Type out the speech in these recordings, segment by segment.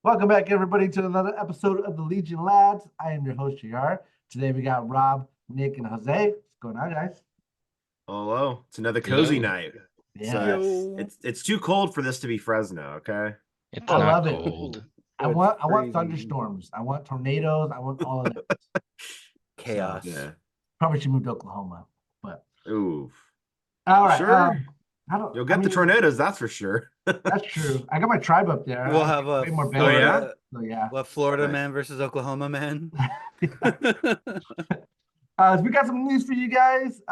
Welcome back, everybody, to another episode of the Legion Lads. I am your host, JR. Today we got Rob, Nick, and Jose. What's going on, guys? Hello. It's another cozy Hello. night. So Yes, Yo. it's too cold for this to be Fresno, okay? It's I not love it. cold. I want thunderstorms. I want tornadoes. I want all of that. Chaos. Yeah. Probably should move to Oklahoma, but Oof. all right. Sure. I don't. You'll I get the mean, tornadoes, that's for sure. that's true. I got my tribe up there. We'll I have get a way more Oh, yeah? benefits. Florida, So yeah. Florida Nice. man versus Oklahoma man. So we got some news for you guys.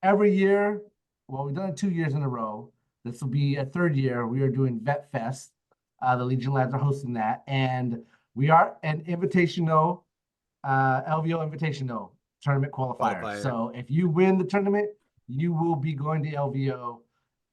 Every year, well, we've done it 2 years in a row. This will be a third year. We are doing Vet Fest. The Legion Lads are hosting that, and we are an invitational, LVO invitational tournament qualifier. So if you win the tournament, you will be going to LVO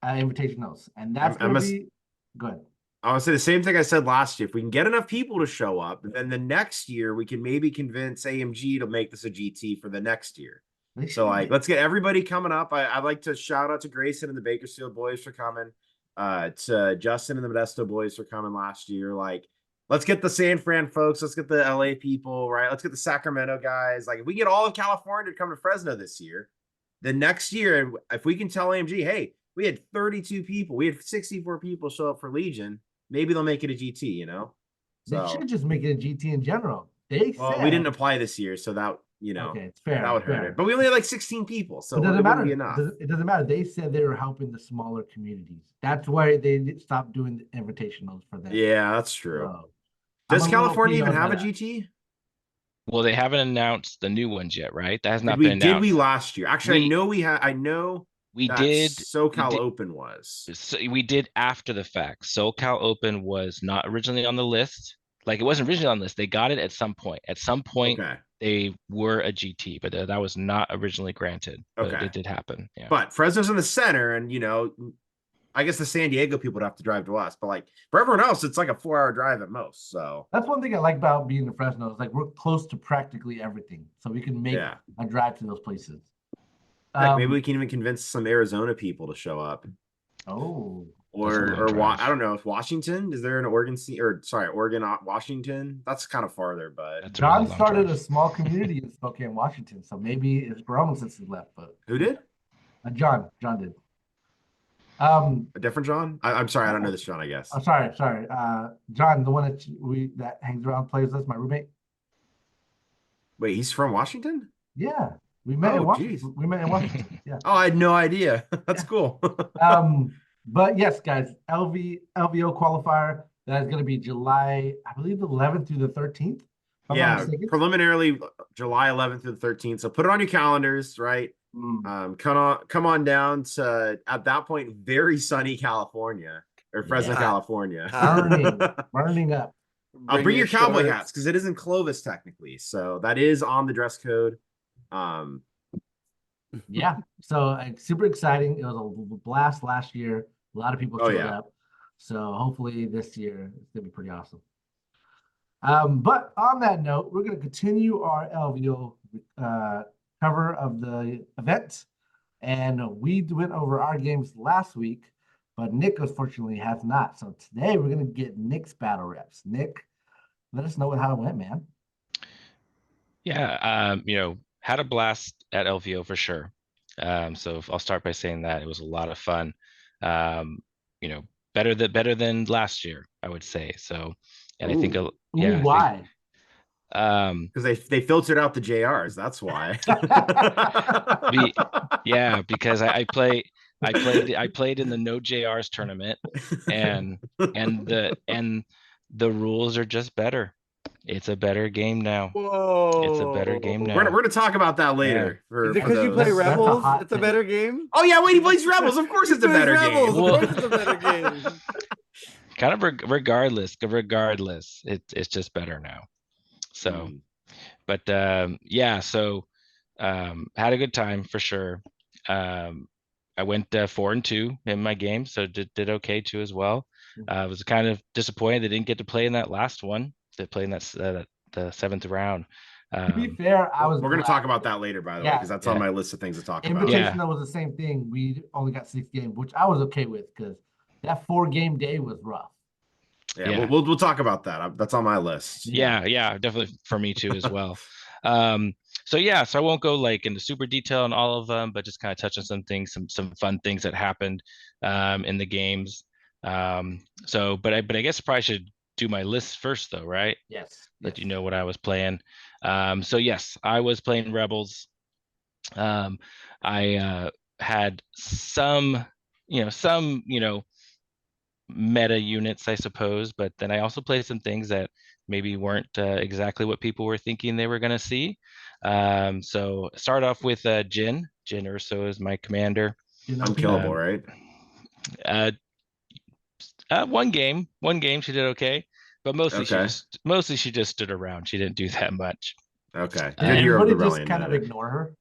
invitationals, and that's going to be good. I want to say the same thing I said last year. If we can get enough people to show up, then the next year we can maybe convince AMG to make this a GT for the next year. So let's get everybody coming up. I'd like to shout out to Grayson and the Bakersfield boys for coming. To Justin and the Modesto boys for coming last year. Let's get the San Fran folks. Let's get the LA people, right? Let's get the Sacramento guys. If we get all of California to come to Fresno this year, the next year, if we can tell AMG, hey, we had 32 people, we had 64 people show up for Legion, maybe they'll make it a GT, They should just make it a GT in general. We didn't apply this year, so that, okay, it's fair. that would hurt it. But we only had 16 people, so it doesn't matter. Enough. It doesn't matter. They said they were helping the smaller communities. That's why they stopped doing the invitationals for them. Yeah, that's true. So, does California even have a GT? Well, they haven't announced the new ones yet, right? That has not been announced. Did we last year? Actually, I know we had. I know we did. SoCal Open was. So we did after the fact. SoCal Open was not originally on the list. It wasn't originally on the list. They got it at some point. At some point, they were a GT, but that was not originally granted. But it did happen. Yeah. But Fresno's in the center, and I guess the San Diego people would have to drive to us, but for everyone else, it's like a 4-hour drive at most. So that's one thing I like about being in Fresno is we're close to practically everything, so we can make a drive to those places. Maybe we can even convince some Arizona people to show up. Oh, or I don't know if Washington, is there an Oregon Oregon, Washington? That's kind of farther, but John started a small community in Spokane, Washington, so maybe it's grown since he left. But who did? John did. A different John? I'm sorry, I don't know this John, I guess. I'm sorry. John, the one that hangs around, plays with us, my roommate. Wait, he's from Washington? Yeah. We met in Washington. We met in Washington. Yeah. Oh, I had no idea. That's cool. But yes, guys, LVO qualifier, that is going to be July, I believe, the 11th through the 13th. Yeah, preliminarily July 11th through the 13th. So put it on your calendars, right? Come on down to, at that point, very sunny California or Fresno, California. Burning up. Bring your cowboy hats because it isn't Clovis technically, so that is on the dress code. Yeah, so super exciting. It was a blast last year. A lot of people showed up, so hopefully this year it's gonna be pretty awesome. But on that note, we're gonna continue our LVO cover of the event, and we went over our games last week, but Nick unfortunately has not. So today we're gonna get Nick's battle reps. Nick, let us know how it went, man. Yeah, had a blast at LVO for sure. So I'll start by saying that it was a lot of fun. Better than last year, I would say. So, and I think why? Because they filtered out the JRs. That's why. Because I played in the no JRs tournament, and the rules are just better. It's a better game now. Whoa! It's a better game now. We're going to talk about that later. Yeah. Is it because you play Rebels? It's a better game? Oh, yeah. Wait, he plays Rebels. Of course it's a better game. Of course it's a better game. Kind of regardless, it's just better now. So, but so had a good time for sure. I went 4-2 in my game, so did okay too as well. I was kind of disappointed they didn't get to play in that last one. They played in that the 7th round. To be fair, we're going to talk about that later, by the way, because that's on my list of things to talk about. Invitational was the same thing. We only got 6 games, which I was okay with because that 4-game day was rough. Yeah. We'll talk about that. That's on my list. Yeah, definitely for me too as well. So I won't go like into super detail on all of them, but just kind of touch on some things, some fun things that happened in the games. But I guess I probably should do my list first though, right? Yes. Let you know what I was playing. So yes, I was playing Rebels. I had some meta units, I suppose, but then I also played some things that maybe weren't exactly what people were thinking they were going to see. So start off with Jin. Jin Urso is my commander. Unkillable, right? One game she did okay, but mostly she just stood around. She didn't do that much. Okay. Did everybody just kind of ignore her?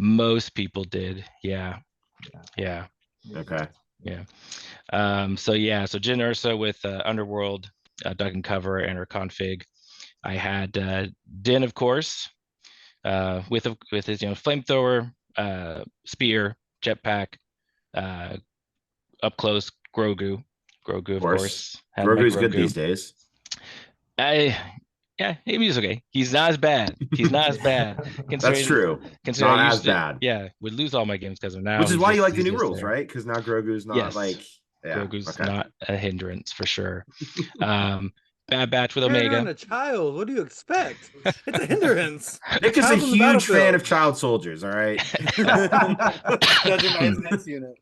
Most people did. Yeah. Okay. Yeah. So Jin Ursa with Underworld, Duck and Cover, and her config. I had Din, of course, with his flamethrower, spear, jetpack, up close Grogu. Grogu, of course. Grogu's good these days. Yeah, he's okay. He's not as bad. That's true. Not as bad. Yeah, would lose all my games because of now. Which is why you like the new rules, right? Because now Grogu's not Grogu's not a hindrance for sure. Bad Batch with Omega. You're a child. What do you expect? It's a hindrance. Nick is a huge fan of child soldiers. All right. Judging by his next unit.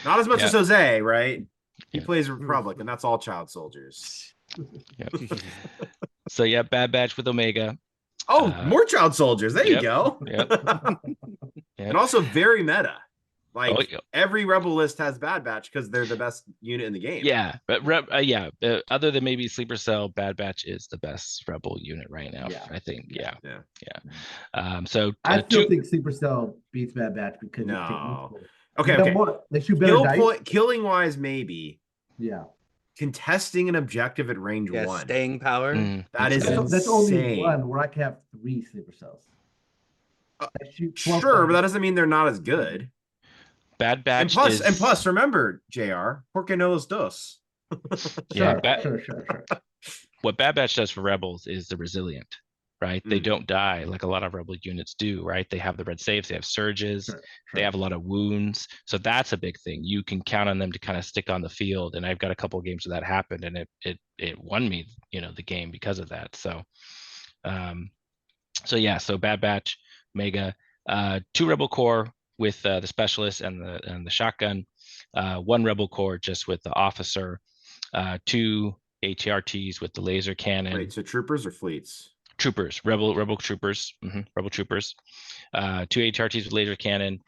Not as much as Jose, right? He plays Republic, and that's all child soldiers. So Bad Batch with Omega. Oh, more child soldiers. There you go. Yep. And also very meta. Like every Rebel list has Bad Batch because they're the best unit in the game. Yeah, but other than maybe Sleeper Cell, Bad Batch is the best Rebel unit right now. I think. Yeah. So I still think Sleeper Cell beats Bad Batch because okay. They shoot better killing wise, maybe. Yeah. Contesting an objective at range 1. Staying power. That's only one where I can have 3 Sleeper Cells. Sure, but that doesn't mean they're not as good. Bad Batch and plus, remember, JR, porque no los dos. Sure. What Bad Batch does for Rebels is the resilient, right? They don't die like a lot of Rebel units do, right? They have the red saves, they have surges, they have a lot of wounds. So that's a big thing. You can count on them to kind of stick on the field. And I've got a couple of games where that happened, and it won me, the game because of that. So, so Bad Batch, Mega, 2 Rebel Core with the specialist and the shotgun, 1 Rebel Core just with the officer, 2 ATRTs with the laser cannon. Wait, so troopers or fleets? Troopers, rebel troopers, rebel troopers, 2 ATRTs with laser cannon,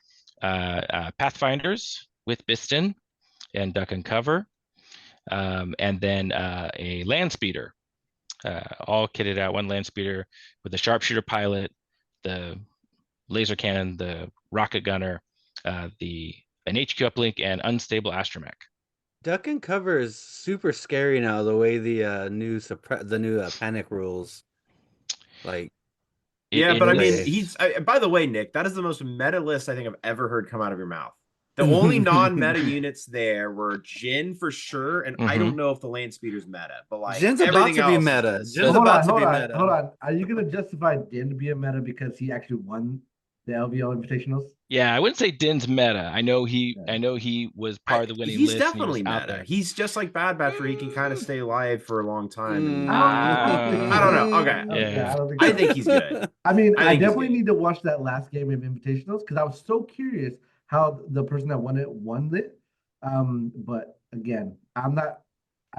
Pathfinders with Biston and Duck and Cover, and then a land speeder, all kitted out, 1 land speeder with a sharpshooter pilot, the laser cannon, the rocket gunner, an HQ uplink, and unstable astromech. Duck and Cover is super scary now. The way the new panic rules, but I mean, by the way, Nick, that is the most meta list I think I've ever heard come out of your mouth. The only non-meta units there were Jin for sure, and I don't know if the land speeder's meta, but like Jin's about to be meta. Hold on. Are you gonna justify Din to be a meta because he actually won the LVO Invitationals? Yeah, I wouldn't say Din's meta. I know he was part of the winning list. He's definitely meta. He's just like Bad Batch, where he can kind of stay alive for a long time. I don't know. Okay. I think he's good. I mean, I definitely need to watch that last game of Invitationals because I was so curious how the person that won it. But again, I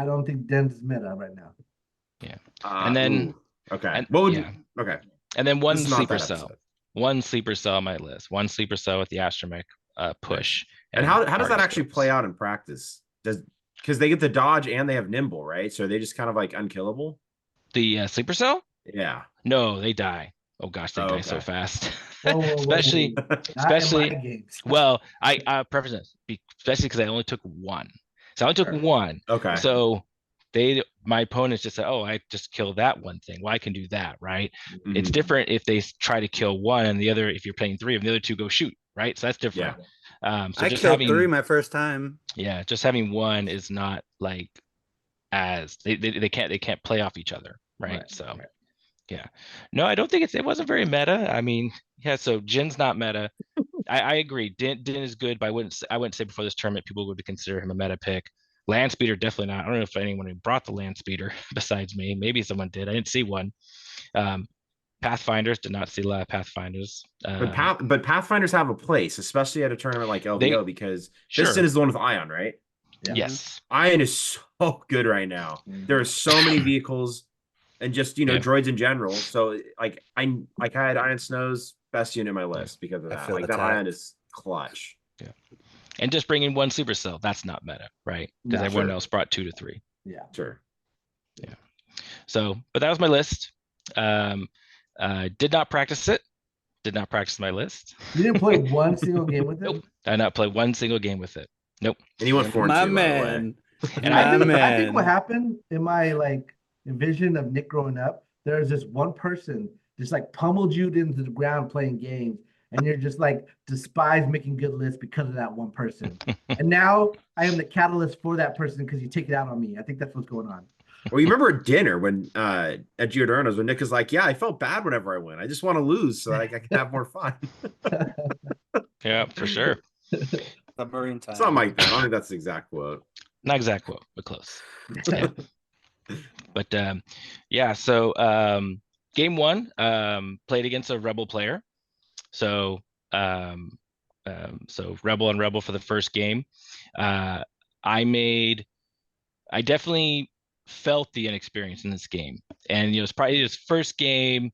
don't think Din's meta right now. Yeah. And then And then 1 sleeper cell. 1 sleeper cell on my list. 1 sleeper cell with the astromech push. And how does that actually play out in practice? Because they get the dodge and they have nimble, right? So are they just kind of like unkillable? The sleeper cell? Yeah. No, they die. Oh gosh, they die so fast. Whoa. especially. Well, I preface this, especially because I only took 1. So I only took 1. Okay. So my opponents just said, "Oh, I just killed that one thing. Well, I can do that, right?" Mm-hmm. It's different if they try to kill 1 and the other, if you're playing 3 of the other 2 go shoot, right? So that's different. So I killed 3 my first time. Yeah, just having 1 is not like as they can't play off each other, right? So yeah, no, I don't think it wasn't very meta. I mean, yeah, so Jin's not meta. I agree. Din is good, but I wouldn't say before this tournament people would consider him a meta pick. Land speeder definitely not. I don't know if anyone brought the land speeder besides me. Maybe someone did. I didn't see one. Pathfinders, did not see a lot of Pathfinders. But Pathfinders have a place, especially at a tournament like LVO, because Piston is the one with Ion, right? Yeah. Yes. Ion is so good right now. There are so many vehicles and just, droids in general. So like I had Ion Snow's best unit in my list because of that. Like that Ion is clutch. Yeah. And just bringing one supercell, that's not meta, right? Because everyone else brought 2 to 3. Yeah. Sure. Yeah. So, but that was my list. Did not practice it. Did not practice my list. You didn't play one single game with it? Nope. I did not play one single game with it. Nope. And he went 4-2, my by man. And I think what happened in my vision of Nick growing up, there's this one person just pummeled you into the ground playing games, and you're just despise making good lists because of that one person. And now I am the catalyst for that person because you take it out on me. I think that's what's going on. Well, you remember at dinner when at Giordano's when Nick is like, yeah, I felt bad whenever I win. I just want to lose so I can have more fun. Yeah, for sure. Submarine time. Something like that. I don't think that's the exact quote. Not exact quote, but close. Yeah. But yeah, so game 1, played against a Rebel player. So so Rebel and Rebel for the first game. I definitely felt the inexperience in this game, and it's probably his first game.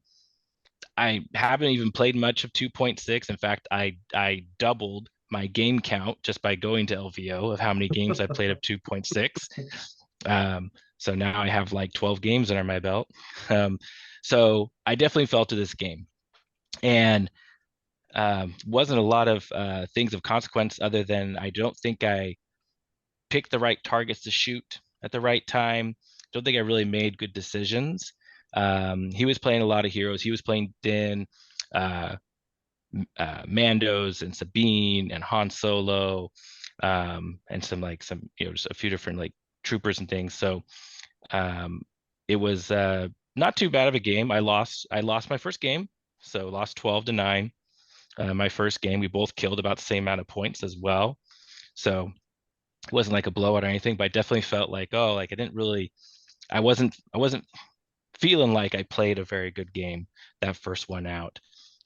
I haven't even played much of 2.6. In fact, I doubled my game count just by going to LVO of how many games I played of 2.6. So now I have 12 games under my belt. So I definitely fell to this game, and wasn't a lot of things of consequence other than I don't think I picked the right targets to shoot at the right time. Don't think I really made good decisions. He was playing a lot of heroes. He was playing Din, Mandos, and Sabine, and Han Solo, and some just a few different troopers and things. So it was not too bad of a game. I lost my first game, so lost 12-9. My first game, we both killed about the same amount of points as well. So it wasn't like a blowout or anything, but I definitely felt I wasn't feeling like I played a very good game that first one out.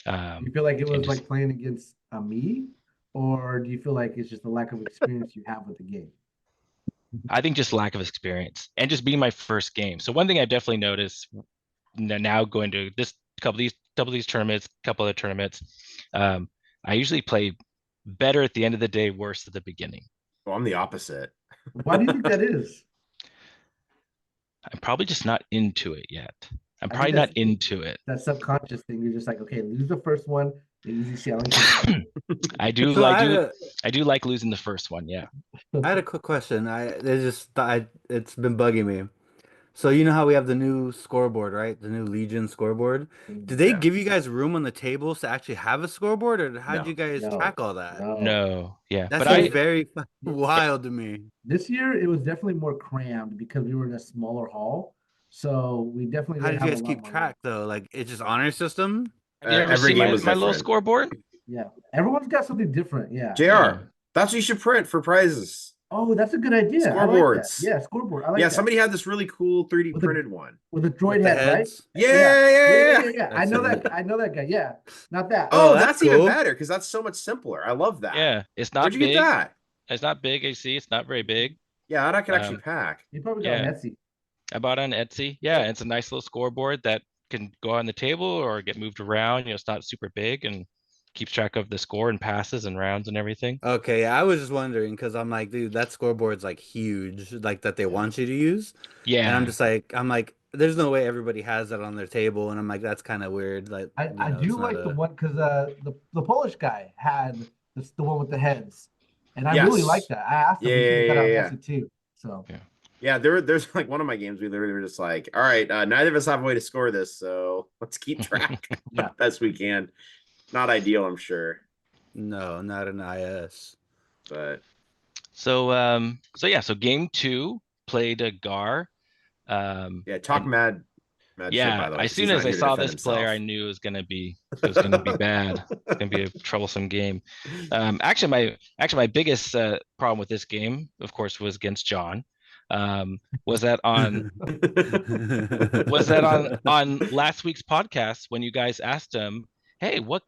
You feel like it was playing against me, or do you feel like it's just a lack of experience you have with the game? I think just lack of experience and just being my first game. So one thing I definitely noticed now going to this couple of these tournaments, couple other tournaments, I usually play better at the end of the day, worse at the beginning. Well, I'm the opposite. Why do you think that is? I'm probably just not into it yet. I'm probably not into it. That subconscious thing. You're just okay, lose the first one, the easy sailing. I do like losing the first one. Yeah. I had a quick question. It's been bugging me. So you know how we have the new scoreboard, right? The new Legion scoreboard. Did they give you guys room on the tables to actually have a scoreboard, or how did you guys track all that? No. Yeah. That's very wild to me. This year it was definitely more crammed because we were in a smaller hall. So we definitely. How did you guys keep track though? It's just honor system. Every game was my little scoreboard. Yeah, everyone's got something different. Yeah. JR, that's what you should print for prizes. Oh, that's a good idea. Scoreboards. Yeah, scoreboard. I like that. Somebody had this really cool 3D printed one with a droid head, right? Yeah. I know that guy. Yeah, not that. Oh, that's cool. Even better because that's so much simpler. I love that. Yeah, it's not. Where'd you get that? It's not big. I see. It's not very big. Yeah, I can actually pack. You probably got on Etsy. I bought it on Etsy. Yeah, it's a nice little scoreboard that can go on the table or get moved around. It's not super big and keeps track of the score and passes and rounds and everything. Okay, I was just wondering because I'm like, dude, that scoreboard's huge, that they want you to use. Yeah, and I'm like, there's no way everybody has that on their table, and I'm like, that's kind of weird. I do like the one because the Polish guy had the one with the heads, and I really like that. I asked him if he got on Etsy too. So yeah, there's one of my games we literally were just like, all right, neither of us have a way to score this, so let's keep track best we can. Not ideal, I'm sure. No, not an IS. But so game 2, played a Gar. Yeah, talk mad shit, Yeah, by the way, as 'cause soon he's as not I here to saw defend this player, I himself. knew it was gonna be bad. It's gonna be a troublesome game. Actually, my biggest problem with this game, of course, was against John. Was that on last week's podcast when you guys asked him, "Hey, what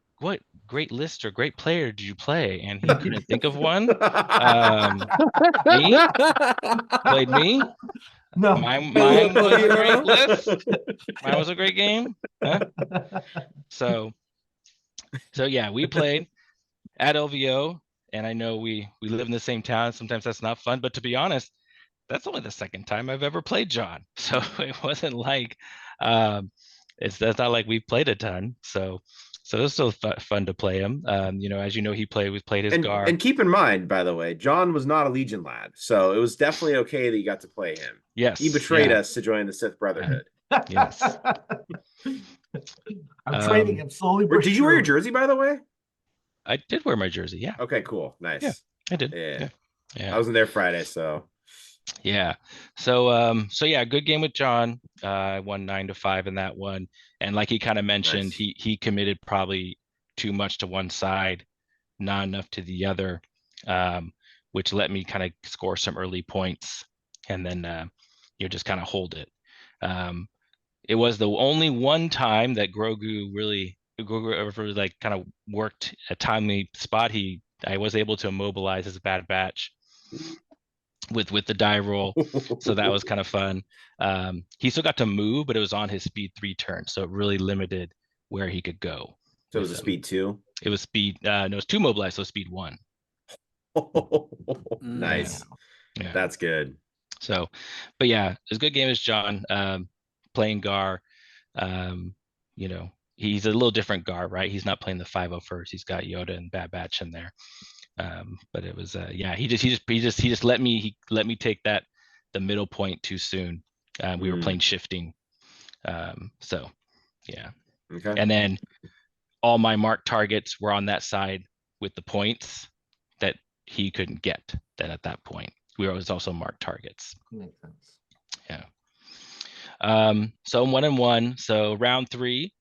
great list or great player did you play?" And he couldn't think of one. Me played me. No, Mine local was a hero. great list. Mine was a great game. Huh? So yeah, we played at LVO, and I know we live in the same town. Sometimes that's not fun, but to be honest, that's only the second time I've ever played John. So it wasn't like that's not like we played a ton. So it was still fun to play him. As you know, we played his Gar. And keep in mind, by the way, John was not a Legion lad, so it was definitely okay that you got to play him. Yes, he betrayed us to join the Sith Brotherhood. Yes. I'm training him slowly. Did you wear your jersey, by the way? I did wear my jersey. Yeah. Okay, cool, nice. Yeah, I did. Yeah. I wasn't there Friday, so. Yeah. So yeah, good game with John. I won 9-5 in that one, and like he kind of mentioned, Nice. he committed probably too much to one side, not enough to the other, which let me kind of score some early points, and then just kind of hold it. It was the only one time that Grogu really like kind of worked a timely spot. I was able to immobilize his Bad Batch with the die roll, so that was kind of fun. He still got to move, but it was on his speed 3 turn, so it really limited where he could go. So it was a speed 2? It was speed no, it was 2 mobilized, so speed 1. Nice. Yeah. That's good. So, but yeah, it was a good game as John, playing Gar. He's a little different Gar, right? He's not playing the 501st. He's got Yoda and Bad Batch in there. But it was he just let me take the middle point too soon. We were playing shifting. So yeah. Okay. And then all my marked targets were on that side with the points that he couldn't get. Then at that point, we was also marked targets. Makes sense. Yeah. So 1-1. So round 3,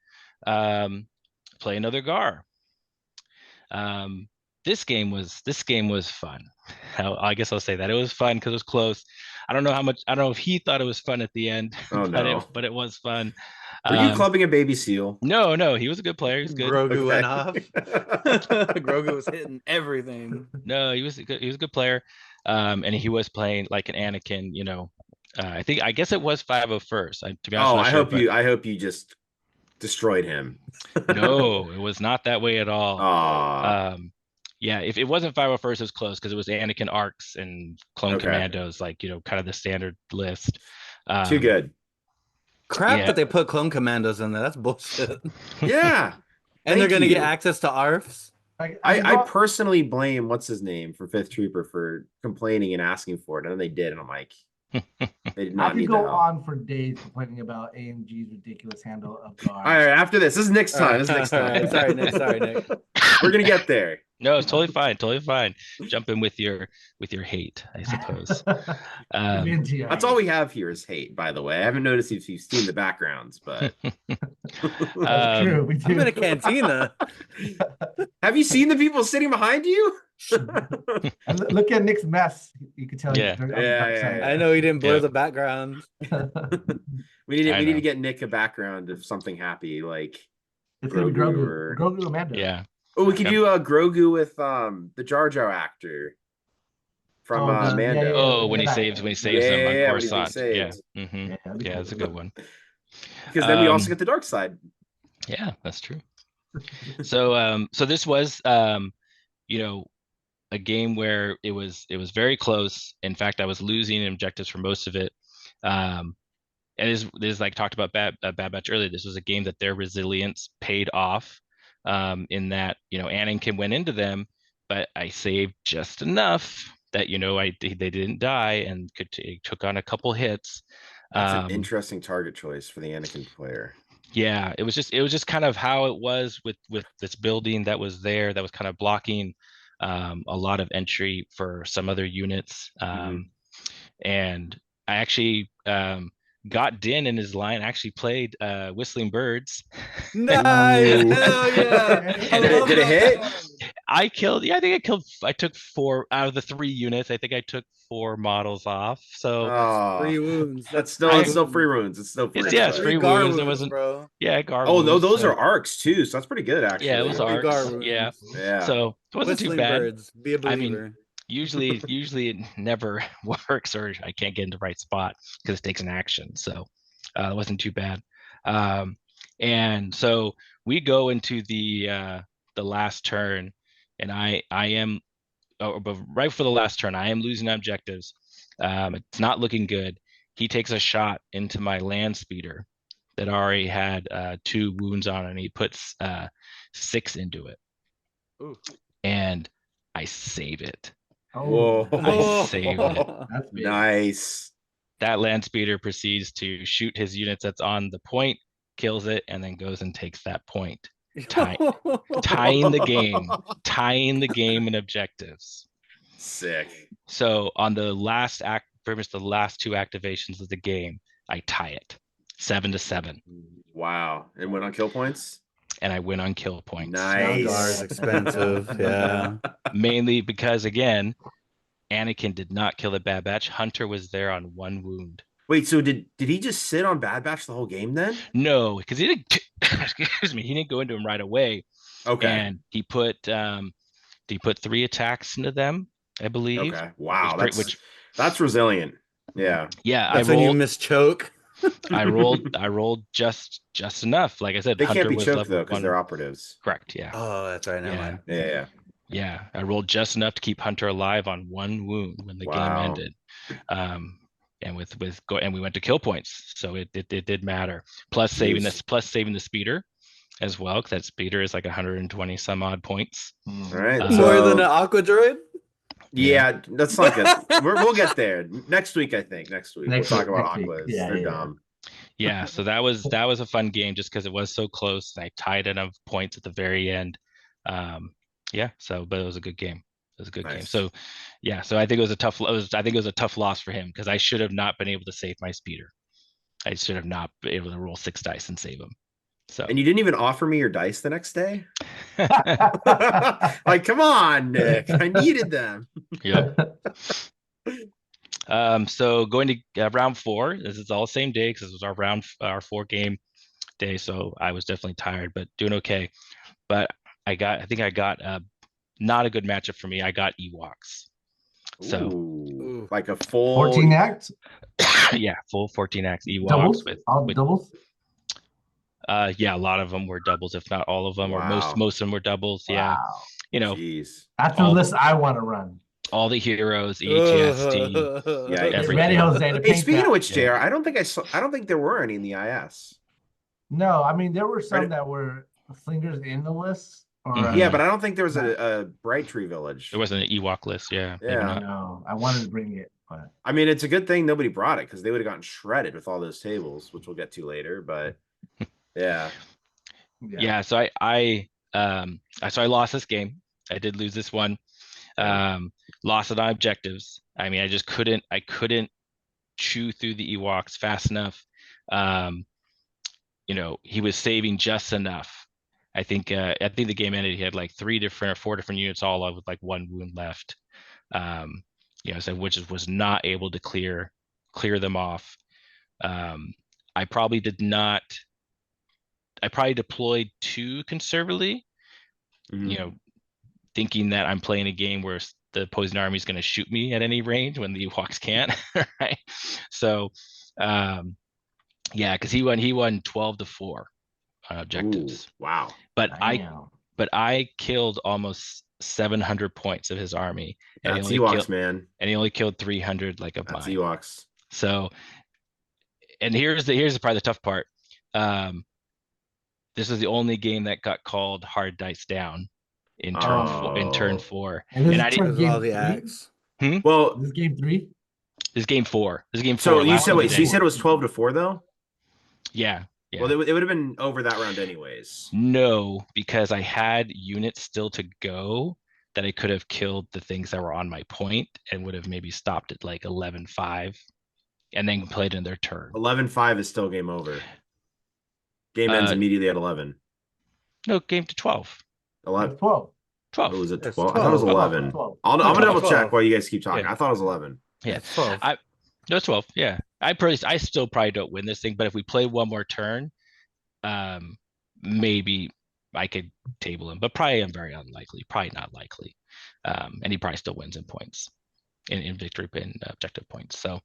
play another Gar. This game was fun. I guess I'll say that it was fun because it was close. I don't know if he thought it was fun at the end. Oh no! but it was fun. Were you clubbing a baby seal? No, he was a good player. He was good. Grogu went off. Grogu was hitting everything. No, he was a good player. And he was playing like an Anakin. I guess it was 501st. To be honest, I hope you just destroyed him. No, it was not that way at all. Yeah, if it wasn't 501st, it was close because it was Anakin Arcs and Clone Commandos, like kind of the standard list. Too good. Crap that they put Clone Commandos in there. That's bullshit. Yeah. And they're gonna get access to ARFs. I personally blame what's his name for 5th Trooper for complaining and asking for it, and then they did, and I'm like, they did not need to go on for days complaining about AMG's ridiculous handle of Gar. All right, after this is next time. Right. Sorry, Nick. We're gonna get there. No, it's totally fine. Jump in with your hate, I suppose. That's all we have here is hate, by the way. I haven't noticed if you've seen the backgrounds, but that's true. We do. I'm in a cantina. Have you seen the people sitting behind you? Look at Nick's mess. You can tell. Yeah. I know he didn't blur the background. We need to get Nick a background of something happy, like it's gonna be Grogu Amanda. Yeah. Oh, we could do a Grogu with the Jar Jar actor from Mando. When he saves them on Coruscant. Yeah. Yeah, that's a good one. Because then we also get the dark side. Yeah, that's true. So this was a game where it was very close. In fact, I was losing in objectives for most of it. And this like talked about Bad Batch earlier. This was a game that their resilience paid off. In that Anakin went into them, but I saved just enough that they didn't die and took on a couple hits. That's an interesting target choice for the Anakin player. Yeah, it was just kind of how it was with this building that was there that was kind of blocking a lot of entry for some other units. And I actually got Din in his line. Actually played Whistling Birds. Nice. Hell yeah. I love Did it that hit? song. I took 4 out of the 3 units. I think I took 4 models off. So Free wounds. That's free still free wounds. wounds. It's still free. it's That's it's But... free free Gar wounds. It wounds, wasn't, bro. yeah, Gar Oh no, wounds. those So are arcs too. So that's pretty good yeah, it actually. was Free Gar arcs. wounds. Yeah. Yeah. So it wasn't too Whistling bad. Birds. Be a I mean, believer. usually it never works, or I can't get in the right spot because it takes an action. So it wasn't too bad. And so we go into the last turn, and I am but right for the last turn, I am losing objectives. It's not looking good. He takes a shot into my land speeder that already had 2 wounds on it, and he puts 6 into it. Ooh. And I save it. Whoa. I saved it. That's big. Nice. That land speeder proceeds to shoot his units that's on the point, kills it, and then goes and takes that point, tying the game in objectives. Sick. So on the last act, pretty much the last 2 activations of the game, I tie it 7-7. Wow. And went on kill points? And I win on kill points. Nice. Gar is expensive. Yeah. Mainly because, again, Anakin did not kill the Bad Batch. Hunter was there on 1 wound. Wait, so did he just sit on Bad Batch the whole game then? No, because he didn't. Excuse me, he didn't go into him right away. Okay. And he put 3 attacks into them, I believe. Okay. Wow. Which That's resilient. Yeah. Yeah, That's when you mischoke. I rolled just enough. Like I said, They Hunter can't be was choked level though because 1. they're operatives. Correct. Yeah. Oh, that's right. Never mind. Yeah. Yeah. I rolled just enough to keep Hunter alive on 1 wound when the game ended. And and we went to kill points, so it did matter. Plus saving the speeder as well, because that speeder is like 120 some odd points. All right. More than an aqua droid. Yeah, that's not good. We'll get there next week. I think next week we'll talk about aquas. Yeah, They're dumb. Yeah, so that was a fun game just because it was so close. I tied enough points at the very end. Yeah, but it was a good game. It was a good game. So yeah, so I think it was a tough loss for him, because I should have not been able to save my speeder. I should have not been able to roll 6 dice and save him. So, and you didn't even offer me your dice the next day. Like, come on, Nick, I needed them. Yep. So going to round 4. This is all the same day because it was our 4 game day. So I was definitely tired, but doing okay. But I think I got not a good matchup for me. I got Ewoks. So ooh, like a full 14 act. Yeah, full 14 acts Ewoks doubles? with Doubles. Yeah, a lot of them were doubles, if not all of them, or most of them were doubles. Wow. Yeah, you know, that's the list I want to run. All the heroes, EHST, yeah, everything. Ready, Jose, to paint speaking that. of which, JR, I don't think there were any in the IS. No, I mean there were some that were slingers in the list. Yeah, but I don't think there was a Bright Tree Village. There wasn't an Ewok list. Yeah. No, I wanted to bring it, but I mean, it's a good thing nobody brought it, because they would have gotten shredded with all those tables, which we'll get to later. But yeah. So I lost this game. I did lose this one. Lost it on objectives. I mean, I couldn't chew through the Ewoks fast enough. He was saving just enough. I think the game ended. He had like 4 different units all with like 1 wound left. So which was not able to clear them off. I probably deployed too conservatively, thinking that I'm playing a game where the opposing army is going to shoot me at any range when the Ewoks can't. Right. So, because he won 12-4 on objectives. Ooh, wow. But I killed almost 700 points of his army. And that's Ewoks, man. And he only killed 300 like of mine. That's Ewoks. So, and here's probably the tough part. This is the only game that got called hard dice down in turn 4. And I didn't all the acts. Well, this is game 3. This is game 4. So you said so you said it was 12-4 though? Yeah. Well, it would have been over that round anyways. No, because I had units still to go that I could have killed the things that were on my point and would have maybe stopped at like 11-5 and then played in their turn. 11-5 is still game over. Game ends immediately at 11. No, game to 12. 11. 12. 12. Or was it 12? 12. I thought it was 11. 12. I'm gonna double 12. check while you guys keep talking. Yeah. I thought it was 11. Yeah, It's 12. No, it's 12. Yeah, I still probably don't win this thing, but if we play one more turn, maybe I could table him, but probably I'm very unlikely. Probably not likely. And he probably still wins in points, in victory in objective points. So,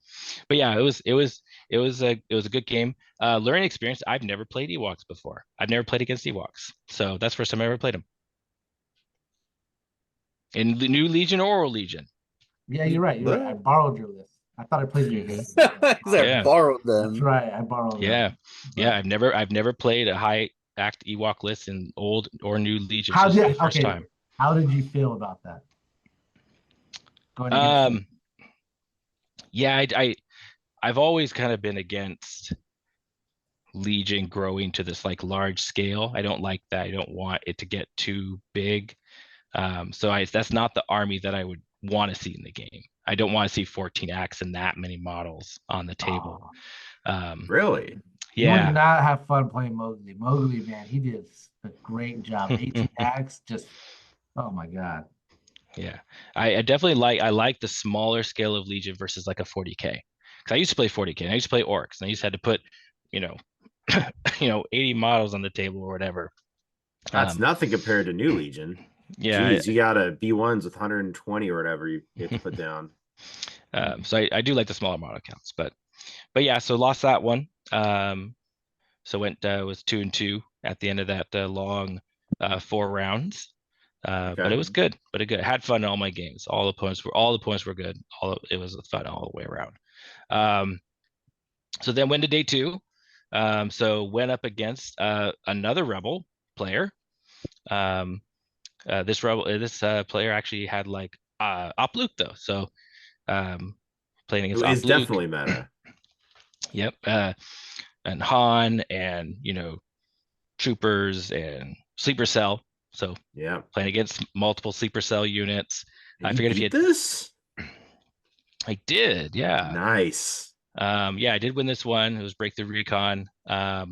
but yeah, it was a good game. Learning experience. I've never played Ewoks before. I've never played against Ewoks, so that's the first time I ever played them. In the new Legion or Old Legion. Yeah, you're right. You're right. I borrowed your list. I thought I played your game. I borrowed them. That's right. I borrowed them. Yeah. I've never played a high act Ewok list in Old or New Legion. First time. How did you feel about that? Yeah, I've always kind of been against Legion growing to this like large scale. I don't like that. I don't want it to get too big. So that's not the army that I would want to see in the game. I don't want to see 14 acts and that many models on the table. Really? Yeah. You would not have fun playing Mowgli. Mowgli, man, he did a great job. 18 acts, just oh my god. Yeah, I definitely like the smaller scale of Legion versus like a 40k. Because I used to play 40k. And I used to play orcs, and I used to have to put, 80 models on the table or whatever. That's nothing compared to New Legion. Yeah, jeez, you got a B1s with 120 or whatever you have to put down. So I do like the smaller model counts, but yeah, so lost that one. So went was 2-2 at the end of that long 4 rounds. But it was good. But it had fun in all my games. All the points were good. It was fun all the way around. So then went to day 2. So went up against another Rebel player. This player actually had like Op Luke though. So playing against It's definitely meta. Yep. And Han and troopers and sleeper cell. So yeah, playing against multiple sleeper cell units. I forget if you had this. I did, yeah. Nice. Yeah, I did win this one. It was Breakthrough Recon. Yeah,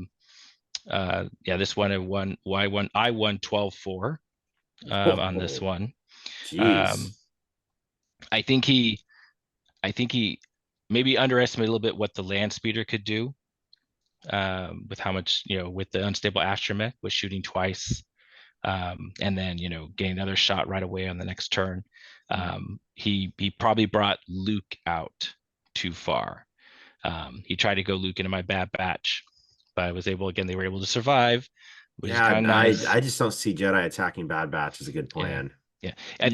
this one I won 12-4 on this one. Jeez. I think he maybe underestimated a little bit what the land speeder could do. With how much, with the unstable astromech was shooting twice. And then getting another shot right away on the next turn. He probably brought Luke out too far. He tried to go Luke into my bad batch, but they were able to survive, which is kind of nice. I just don't see Jedi attacking bad batch as a good plan. Yeah. I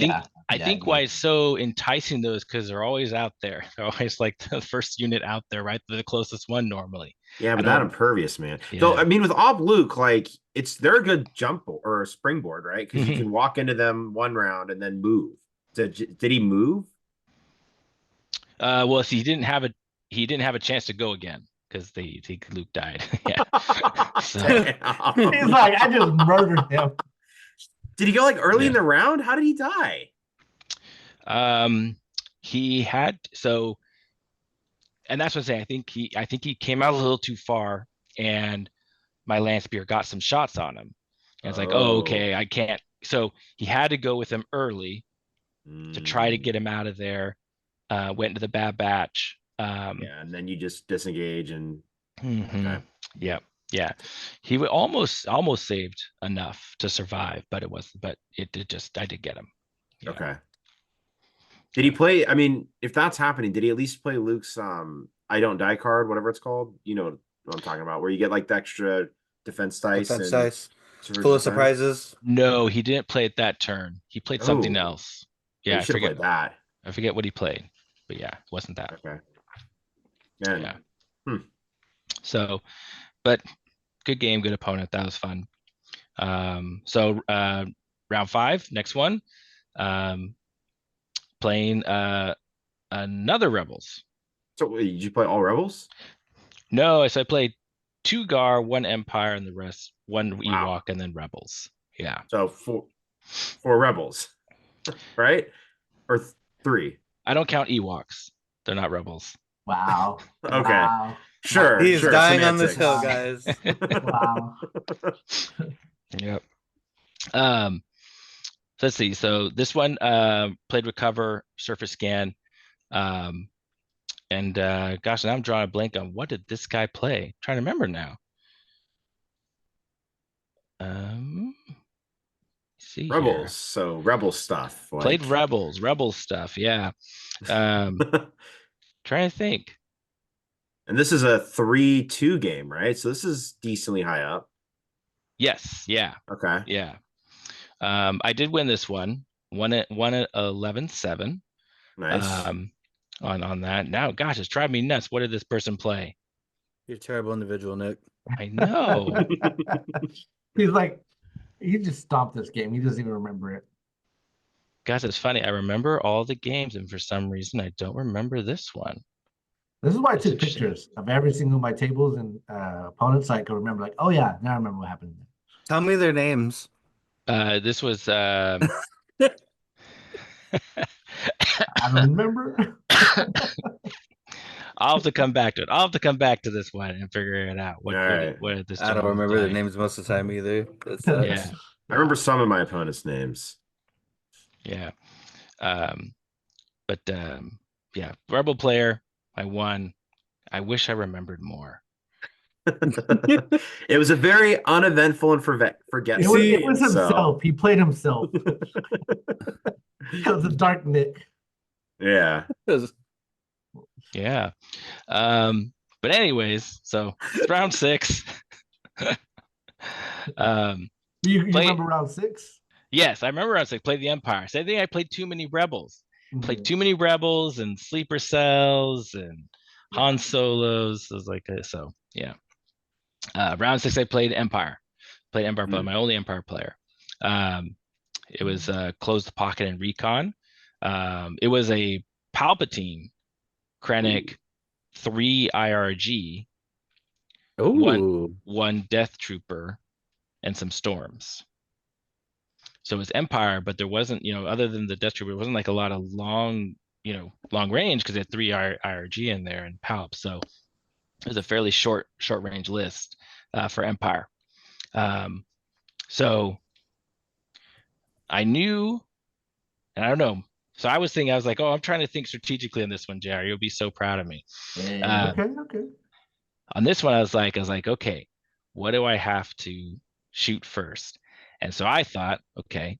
think why it's so enticing though is because they're always out there. They're always like the first unit out there, right? They're the closest one normally. Yeah, but that impervious, man. Yeah. So I mean, with Op Luke, like they're a good jump or a springboard, right? Because you can walk into them one round and then move. Did he move? Well, he didn't have a chance to go again because Luke died. Yeah. So. He's like, I just murdered him. Did he go like early in the round? How did he die? He had and that's what I'm saying. I think he came out a little too far, and my lance spear got some shots on him. And it's like, oh, okay, I can't. So he had to go with him early to try to get him out of there. Went into the bad batch. Yeah, and then you just disengage and. Okay. Yeah. He would almost saved enough to survive, but I did get him. Okay. Did he play? I mean, if that's happening, did he at least play Luke's I don't die card, whatever it's called? You know what I'm talking about, where you get like the extra defense dice. Full of surprises. No, he didn't play it that turn. He played something else. Yeah, I forget that. I forget what he played, but yeah, it wasn't that. Okay. Man. Yeah. So, but good game, good opponent. That was fun. So round 5, next one. Playing another Rebels. So did you play all Rebels? No, so I played 2 Gar, 1 Empire, and the rest 1 Ewok, and then Rebels. Yeah. So 4 Rebels, right? Or 3? I don't count Ewoks. They're not Rebels. Wow. Okay. Wow. Sure. He is sure. dying on this hill, Semantics. guys. Wow. Yep. So let's see. So this one played Recover, Surface Scan. And gosh, now I'm drawing a blank on what did this guy play? I'm trying to remember now. See Rebels. here. So Rebel stuff. Played Like... Rebel stuff. Yeah. Trying to think. And this is a 3-2 game, right? So this is decently high up. Yes. Yeah. Okay. Yeah. I did win this one. Won at 11-7. Nice. On that. Now, gosh, it's driving me nuts. What did this person play? You're a terrible individual, Nick. I know. He's like, he just stopped this game. He doesn't even remember it. Guys, it's funny. I remember all the games, and for some reason, I don't remember this one. This is why I took pictures of every single of my tables and opponents, so I could remember. Like, oh yeah, now I remember what happened. Tell me their names. This was. I don't remember. I'll have to come back to it. I'll have to come back to this one and figure it out. What did this? I don't remember their names most of the time either. Yeah. I remember some of my opponents' names. Yeah. But yeah, Rebel player. I won. I wish I remembered more. It was a very uneventful and forgetful. It was himself. So. He played himself. It was a dark Nick. Yeah. Yeah. But anyways, so it's round 6. You remember round 6? Yes, I remember round 6. Played the Empire. So I think I played too many Rebels. Played too many Rebels and sleeper cells and Han Solos. I was like, so yeah. Round 6, I played Empire. Played Empire player, my only Empire player. It was Closed Pocket and Recon. It was a Palpatine Krennic 3 IRG, one Death Trooper, and some Storms. So it was Empire, but there wasn't, other than the Death Trooper, it wasn't like a lot of long range because they had 3 IRG in there and Palp. So it was a fairly short range list for Empire. So I knew, and I don't know. So I was like, oh, I'm trying to think strategically on this one, JR. You'll be so proud of me. Okay. On this one, I was like, okay, what do I have to shoot first? And so I thought, okay,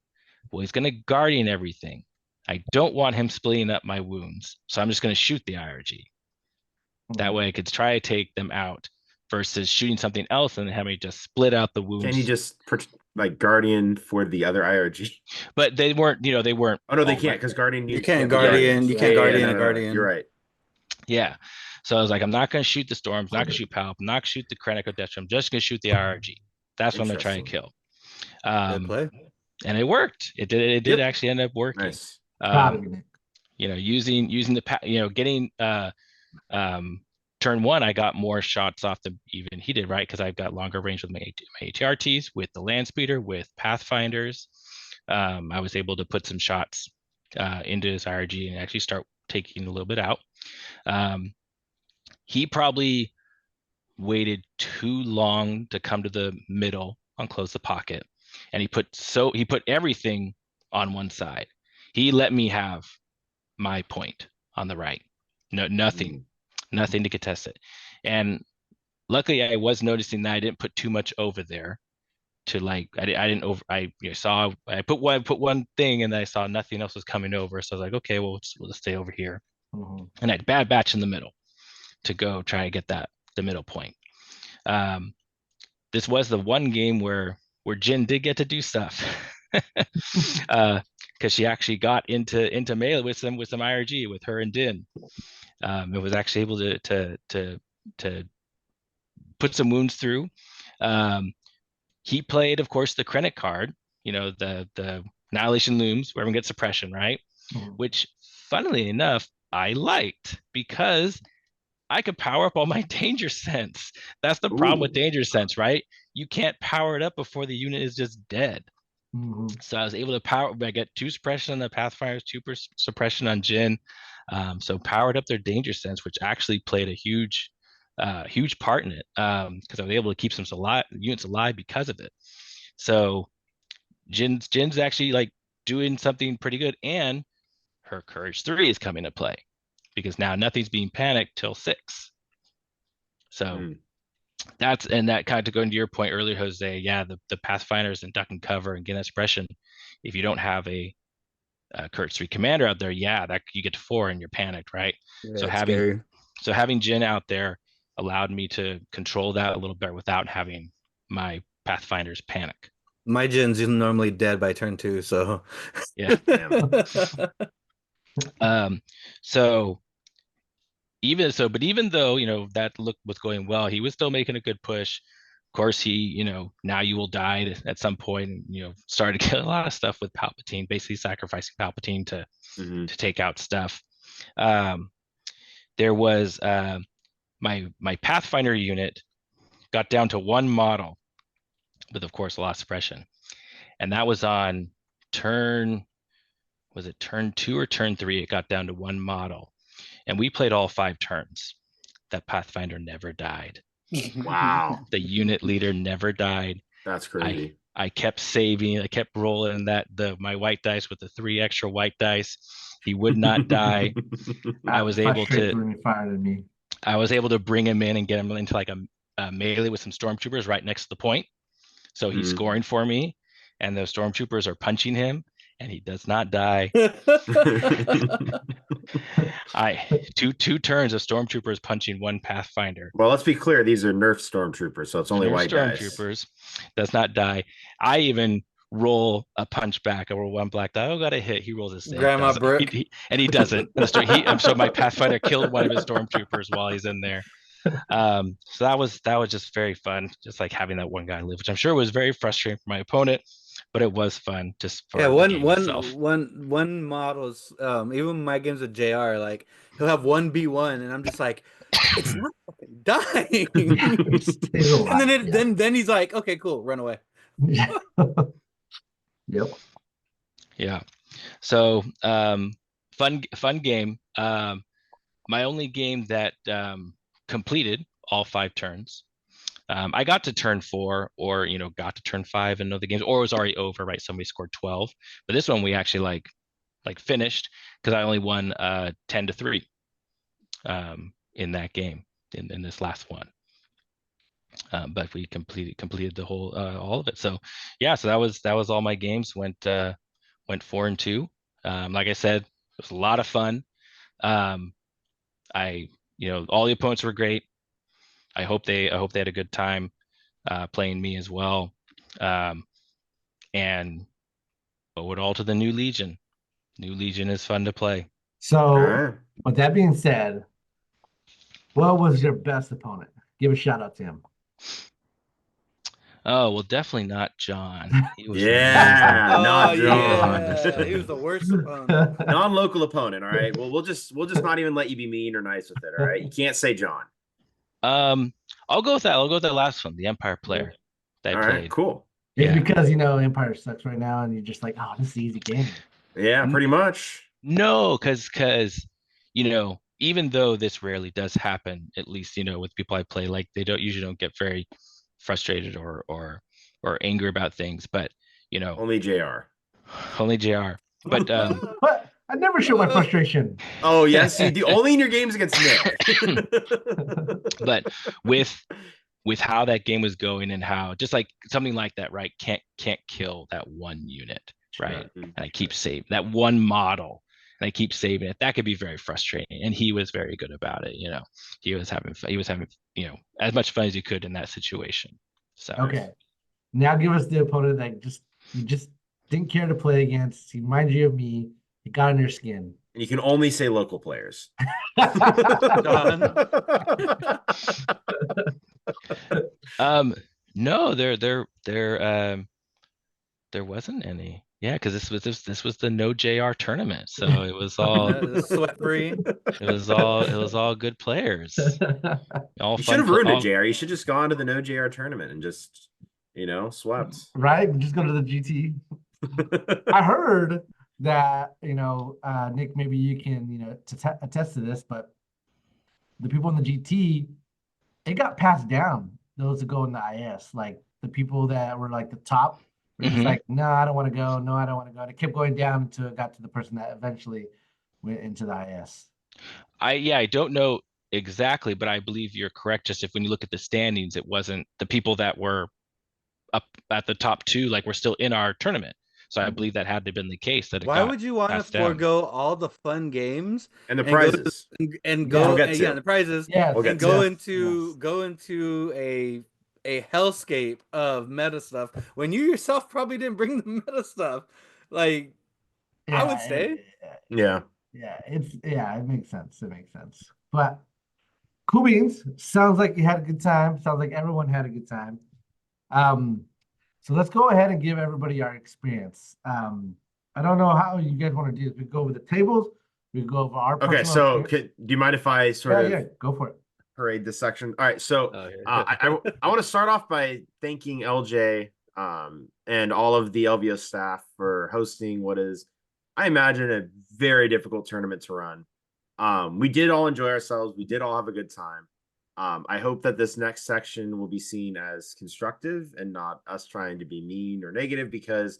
well, he's going to Guardian everything. I don't want him splitting up my wounds. So I'm just going to shoot the IRG. That way I could try to take them out versus shooting something else and having me just split out the wounds. Can you just Guardian for the other IRG? But they weren't, they weren't. Oh no, they can't because Guardian. You can't Guardian. You can't Guardian a Guardian. You're right. Yeah. So I was like, I'm not going to shoot the Storms, not going to shoot Palp, I'm not going to shoot the Krennic or Death Trooper. I'm just going to shoot the IRG. That's what I'm going to try and kill. And it worked. It did actually end up working. Nice. Using the getting turn 1, I got more shots off than even he did, right? Because I've got longer range with my ATRTs, with the land speeder, with Pathfinders. I was able to put some shots into his IRG and actually start taking a little bit out. He probably waited too long to come to the middle on Close the Pocket, and he put everything on one side. He let me have my point on the right. No, nothing to contest it. And luckily, I was noticing that I didn't put too much over there. I put one thing and I saw nothing else was coming over. So I was like, okay, well, we'll just stay over here. And I had bad batch in the middle to go try to get the middle point. This was the one game where Jin did get to do stuff. Because she actually got into melee with some IRG with her and Din. It was actually able to put some wounds through. He played, of course, the Krennic card, the Annihilation Looms, where everyone gets suppression, right? Which, funnily enough, I liked because I could power up all my danger sense. That's the problem with danger sense, right? You can't power it up before the unit is just dead. So I was able to I get 2 suppression on the Pathfinders, 2 suppression on Jin. So powered up their danger sense, which actually played a huge part in it, because I was able to keep some units alive because of it. So Jin's actually like doing something pretty good, and her Courage 3 is coming to play because now nothing's being panicked till 6. So that kind of to go into your point earlier, Jose. Yeah, the Pathfinders and Duck and Cover and Get Expression. If you don't have a Courage 3 commander out there, that you get to 4 and you're panicked, right? Yeah, having Jin out there allowed me to control that a little better without having my Pathfinders panic. My Jin's normally dead by turn 2, so yeah. But even though that look was going well, he was still making a good push. Of course, he now you will die at some point. Started to get a lot of stuff with Palpatine, basically sacrificing Palpatine to take out stuff. There was my Pathfinder unit got down to 1 model with, of course, a lot of suppression, and that was on turn 2 or turn 3? It got down to 1 model, and we played all 5 turns. That Pathfinder never died. Wow. The unit leader never died. That's crazy. I kept saving. I kept rolling my white dice with the 3 extra white dice. He would not die. I was able to bring him in and get him into like a melee with some stormtroopers right next to the point. So he's scoring for me, and those stormtroopers are punching him, and he does not die. Two turns of stormtroopers punching 1 Pathfinder. Well, let's be clear; these are Nerf stormtroopers, so it's only white stormtroopers. Does not die. I even roll a punch back. I roll 1 black die. Oh, got a hit. He rolls his same. Grandma Brooke. And he doesn't. So my Pathfinder killed one of his stormtroopers while he's in there. So that was just very fun, just like having that one guy live, which I'm sure was very frustrating for my opponent, but it was fun just for one models. Even my games with JR, like he'll have 1 B1, and I'm just like, it's not fucking dying. And then he's like, okay, cool, run away. Yep. Yeah. So fun game. My only game that completed all 5 turns. I got to turn 4 or got to turn 5 in other games, or it was already over, right? Somebody scored 12, but this one we actually like finished because I only won 10-3 in that game in this last one. But we completed the whole all of it. So so that was all my games. Went 4-2. Like I said, it was a lot of fun. All the opponents were great. I hope they had a good time playing me as well. And owe it all to the new Legion. New Legion is fun to play. So, with that being said, what was your best opponent? Give a shout out to him. Oh, well, definitely not John. He was not John. Yeah. He was the worst opponent. Non-local opponent, all right? Well, we'll just not even let you be mean or nice with it, all right? You can't say John. I'll go with that. I'll go with the last one, the Empire player that I played. Right, cool. It's because Empire sucks right now, and you're just like, oh, this is an easy game. Yeah, pretty much. No, because even though this rarely does happen, at least with people I play, like they usually don't get very frustrated or angry about things, but only JR. But but I never show my frustration. Oh yes, you do. Only in your games against Nick. But with how that game was going and how just like something like that, right? Can't kill that one unit, right? And I keep saving that one model, and I keep saving it. That could be very frustrating. And he was very good about it. He was having as much fun as he could in that situation. So okay, now give us the opponent that you just didn't care to play against. He reminds you of me. He got on your skin. And you can only say local players. No, there wasn't any. Yeah, because this was the no JR tournament, so it was all sweat free. It was all good players. You should have ruined it, JR. You should just gone to the no JR tournament and just swept. Right, just go to the GT. I heard that, Nick, maybe you can, attest to this, but the people in the GT, it got passed down, those that go in the IS. Like the people that were like the top were just like, no, I don't want to go. No, I don't want to go. And it kept going down until it got to the person that eventually went into the IS. I don't know exactly, but I believe you're correct. Just if when you look at the standings, it wasn't the people that were up at the top 2, like we're still in our tournament. So I believe that had to been the case that it Why would you want to forego all the fun games and the prizes the prizes and go into a hellscape of meta stuff when you yourself probably didn't bring the meta stuff? Like, I would say, it makes sense. It makes sense. But cool beans. Sounds like you had a good time. Sounds like everyone had a good time. So let's go ahead and give everybody our experience. I don't know how you guys want to do this. We go over the tables. We go over our personal do you mind if I sort of go for it. Parade this section? All right. So I want to start off by thanking LJ and all of the LVO staff for hosting what is, I imagine, a very difficult tournament to run. We did all enjoy ourselves. We did all have a good time. I hope that this next section will be seen as constructive and not us trying to be mean or negative, because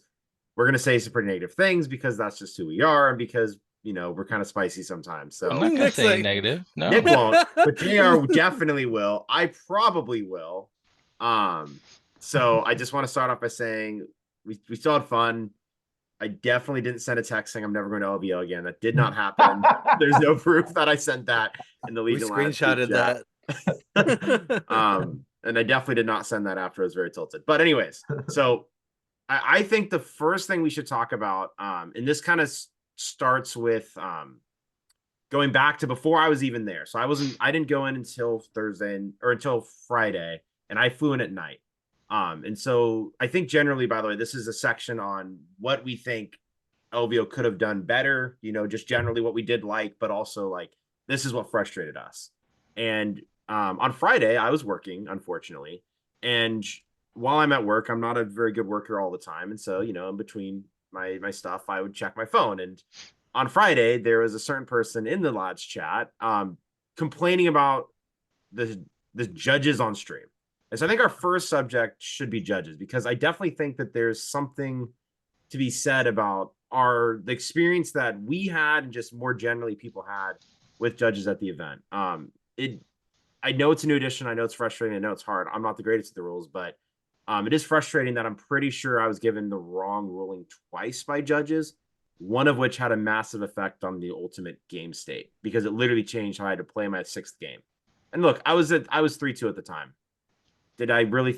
we're going to say some pretty negative things because that's just who we are, and because, we're kind of spicy sometimes. So I'm not going to say negative. No. Nick won't, but JR definitely will. I probably will. So I just want to start off by saying we still had fun. I definitely didn't send a text saying I'm never going to LVO again. That did not happen. There's no proof that I sent that in the Legion. We screenshotted that. And I definitely did not send that after I was very tilted. But anyways, so I think the first thing we should talk about, and this kind of starts with going back to before I was even there. So I didn't go in until until Friday, and I flew in at night. And so I think generally, by the way, this is a section on what we think LVO could have done better, just generally what we did like, but also like, this is what frustrated us. And on Friday, I was working, unfortunately. And while I'm at work, I'm not a very good worker all the time. And so, in between my stuff, I would check my phone. And on Friday, there was a certain person in the Lodge chat complaining about the judges on stream. And so I think our first subject should be judges, because I definitely think that there's something to be said about the experience that we had and just more generally people had with judges at the event. I know it's a new edition. I know it's frustrating. I know it's hard. I'm not the greatest at the rules, but it is frustrating that I'm pretty sure I was given the wrong ruling twice by judges, one of which had a massive effect on the ultimate game state, because it literally changed how I had to play my 6th game. And look, I was 3-2 at the time. Did I really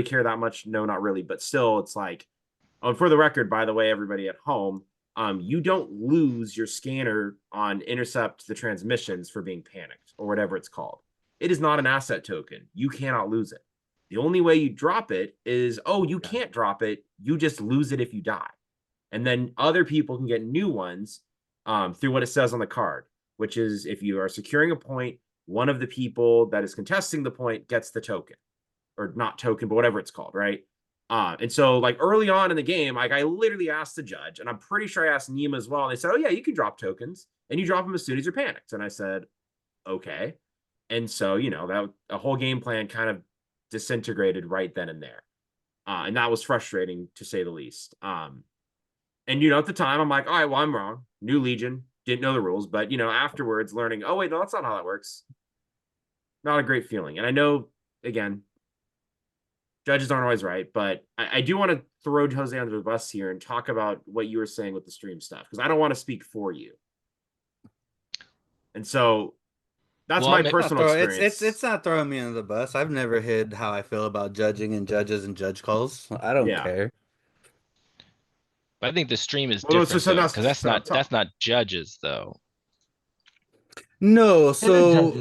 care that much? No, not really. But still, it's like, for the record, by the way, everybody at home, you don't lose your scanner on intercept the transmissions for being panicked or whatever it's called. It is not an asset token. You cannot lose it. The only way you drop it is, you can't drop it. You just lose it if you die. And then other people can get new ones through what it says on the card, which is if you are securing a point, one of the people that is contesting the point gets the token. Or not token, but whatever it's called, right? And so like early on in the game, like I literally asked the judge, and I'm pretty sure I asked Nima as well. And they said, oh yeah, you can drop tokens, and you drop them as soon as you're panicked. And I said, okay. And so, that a whole game plan kind of disintegrated right then and there. And that was frustrating to say the least. And, at the time I'm like, all right, well, I'm wrong. New Legion, didn't know the rules, but afterwards learning, oh wait, no, that's not how that works. Not a great feeling. And I know, again, judges aren't always right, but I do want to throw Jose under the bus here and talk about what you were saying with the stream stuff, because I don't want to speak for you. And so that's my personal experience. It's not throwing me under the bus. I've never hid how I feel about judging and judges and judge calls. I don't care. But I think the stream is different, because that's not judges though. No, so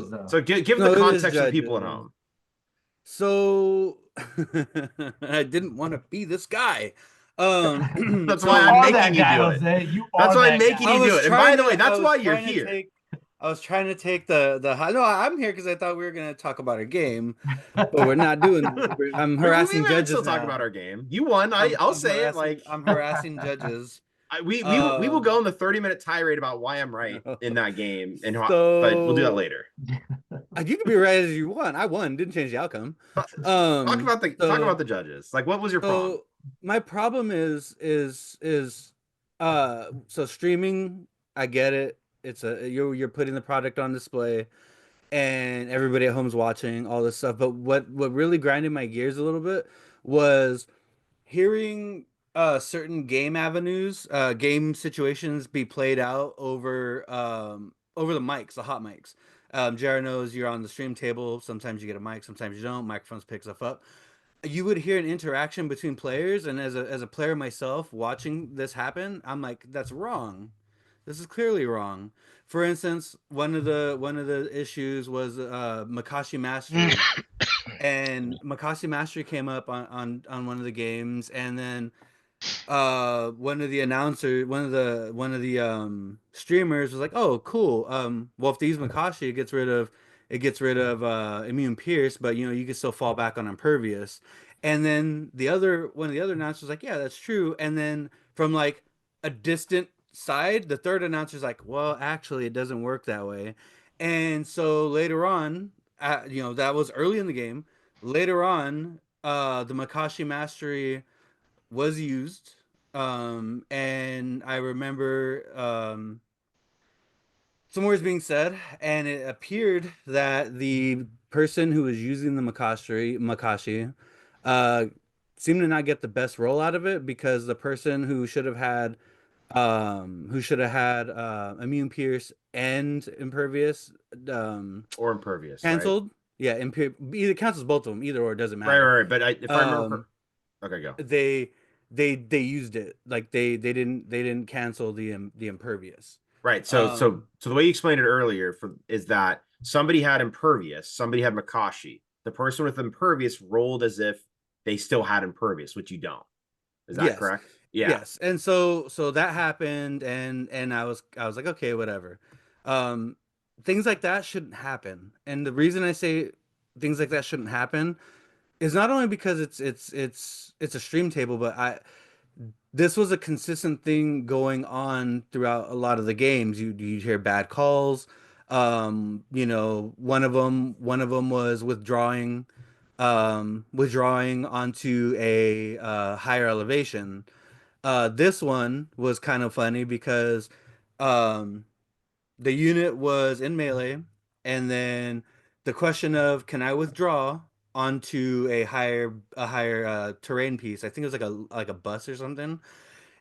give the context to people at home. So I didn't want to be this guy. That's why I'm making you do it. That's why I'm making you do it. And by the way, that's why you're here. I was trying to take no, I'm here because I thought we were going to talk about our game, but we're not doing that. I'm harassing judges. Still talk about our game. You won. I'll say it. Like I'm harassing judges We will go Um, on the 30-minute tirade about why I'm right in that game, and but we'll do that so later. you can be right as you want. I won, didn't change the outcome. Talk about the judges. Like, what was your problem? So my problem so streaming, I get it. It's you're putting the product on display and everybody at home's watching all this stuff. But what really grinded my gears a little bit was hearing certain game avenues, game situations be played out over the mics, the hot mics. Jared knows you're on the stream table. Sometimes you get a mic, sometimes you don't. Microphones pick stuff up. You would hear an interaction between players, and as a player myself watching this happen, I'm like, that's wrong. This is clearly wrong. For instance, one of the issues was Makashi Mastery, and Makashi Mastery came up on one of the games, and then one of the streamers was like, oh cool, well, if they use Makashi, it gets rid of immune pierce, but you can still fall back on impervious. And then one of the other announcers was like, yeah, that's true. And then from like a distant side, the third announcer's like, well, actually it doesn't work that way. And so later on, that was early in the game. Later on, the Makashi Mastery was used. And I remember some words being said, and it appeared that the person who was using the Makashi, uh, seemed to not get the best roll out of it, because the person who should have had immune pierce and impervious Or impervious, right? canceled. Yeah, either cancels both of them. Either or, doesn't Right, matter. right, right. But if I remember, Um, okay, go. they used it, like they didn't cancel the impervious. Right. So the way you explained it earlier is that somebody had impervious, somebody had Makashi. The person with impervious rolled as if they still had impervious, which you don't. Is that Yes, correct? Yeah. yes. And so that happened, and I was like, okay, whatever. Um, things like that shouldn't happen. And the reason I say things like that shouldn't happen is not only because it's a stream table, but I this was a consistent thing going on throughout a lot of the games. You hear bad calls. One of them was withdrawing onto a higher elevation. This one was kind of funny because um, the unit was in melee, and then the question of, can I withdraw onto a higher terrain piece? I think it was like a bus or something,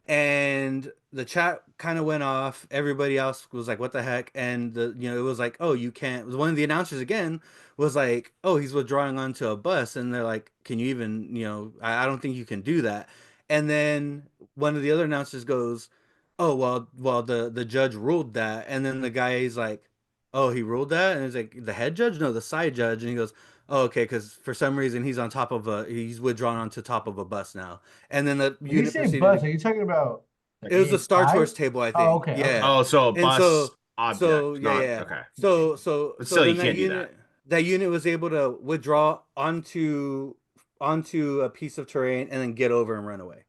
and the chat kind of went off. Everybody else was like, what the heck? And it was like, oh, you can't. One of the announcers again was like, oh, he's withdrawing onto a bus. And they're like, can you even, I don't think you can do that. And then one of the other announcers goes, oh, well, the judge ruled that. And then the guy is like, oh, he ruled that? And he's like, the head judge? No, the side judge. And he goes, oh, okay, because for some reason he's withdrawn onto top of a bus now. And then the When you unit say proceeded bus, to, are you talking about it was the Star five? Tours table, I Oh, think. okay, okay. Yeah. Oh, so a And bus so object, yeah, not yeah. okay. But So still, you then can't do that. that unit was able to withdraw onto a piece of terrain and then get over and run away.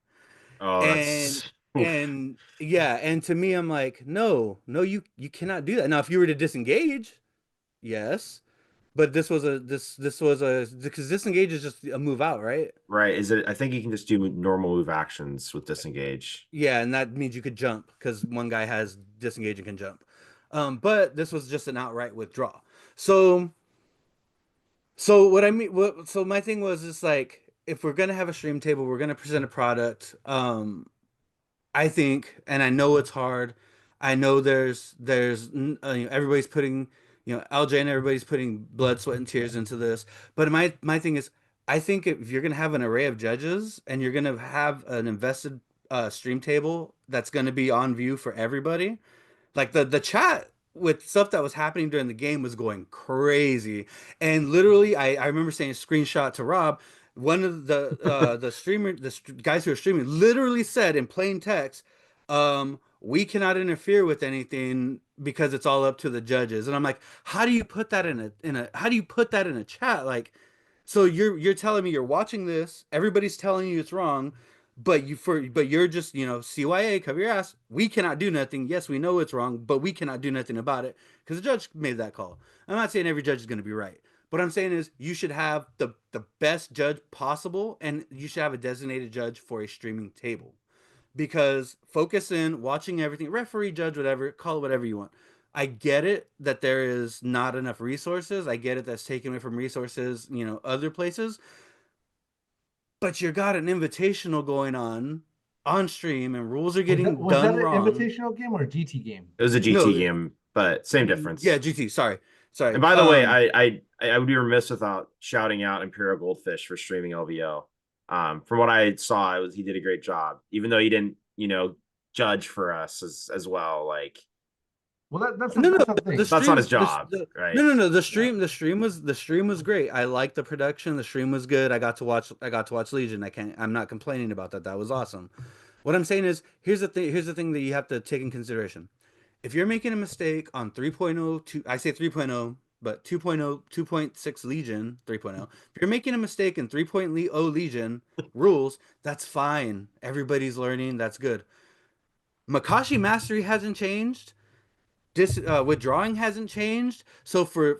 Oh, And that's oof. and yeah, and to me, I'm like, no, you cannot do that. Now, if you were to disengage, yes. But this was a because disengage is just a move out, right? Right. Is it? I think you can just do normal move actions with disengage. Yeah, and that means you could jump because one guy has disengage and can jump. But this was just an outright withdraw. So what I mean, so my thing was just like, if we're gonna have a stream table, we're gonna present a product. I think, and I know it's hard. I know everybody's putting, LJ and everybody's putting blood, sweat, and tears into this. But my thing is, I think if you're gonna have an array of judges and you're gonna have an invested stream table that's gonna be on view for everybody, like the chat with stuff that was happening during the game was going crazy. And literally, I remember saying a screenshot to Rob. One of the guys who are streaming literally said in plain text, we cannot interfere with anything because it's all up to the judges. And I'm like, how do you put that how do you put that in a chat? Like, so you're telling me you're watching this, everybody's telling you it's wrong. but you're just, CYA, cover your ass. We cannot do nothing. Yes, we know it's wrong, but we cannot do nothing about it because the judge made that call. I'm not saying every judge is going to be right. What I'm saying is you should have the best judge possible, and you should have a designated judge for a streaming table. Because focus in, watching everything, referee, judge, whatever, call it whatever you want. I get it that there is not enough resources. I get it that's taken away from resources, other places. But you got an invitational going on stream, and rules are getting was that done an wrong. invitational game or a GT game? It was a GT No, game, but same difference. Yeah, GT. Sorry. And by the way, I would be remiss without shouting out Imperial Goldfish for streaming LVO. From what I saw, he did a great job, even though he didn't, judge for us as well. Like, well, that's no, the thing. That's not his job, right? No. The stream was great. I liked the production. The stream was good. I got to watch Legion. I'm not complaining about that. That was awesome. What I'm saying is, here's the thing that you have to take in consideration. If you're making a mistake on 3.0, I say 3.0, but 2.0, 2.6 Legion 3.0, if you're making a mistake in 3.0 Legion rules, that's fine. Everybody's learning. That's good. Makashi Mastery hasn't changed. Withdrawing hasn't changed. So for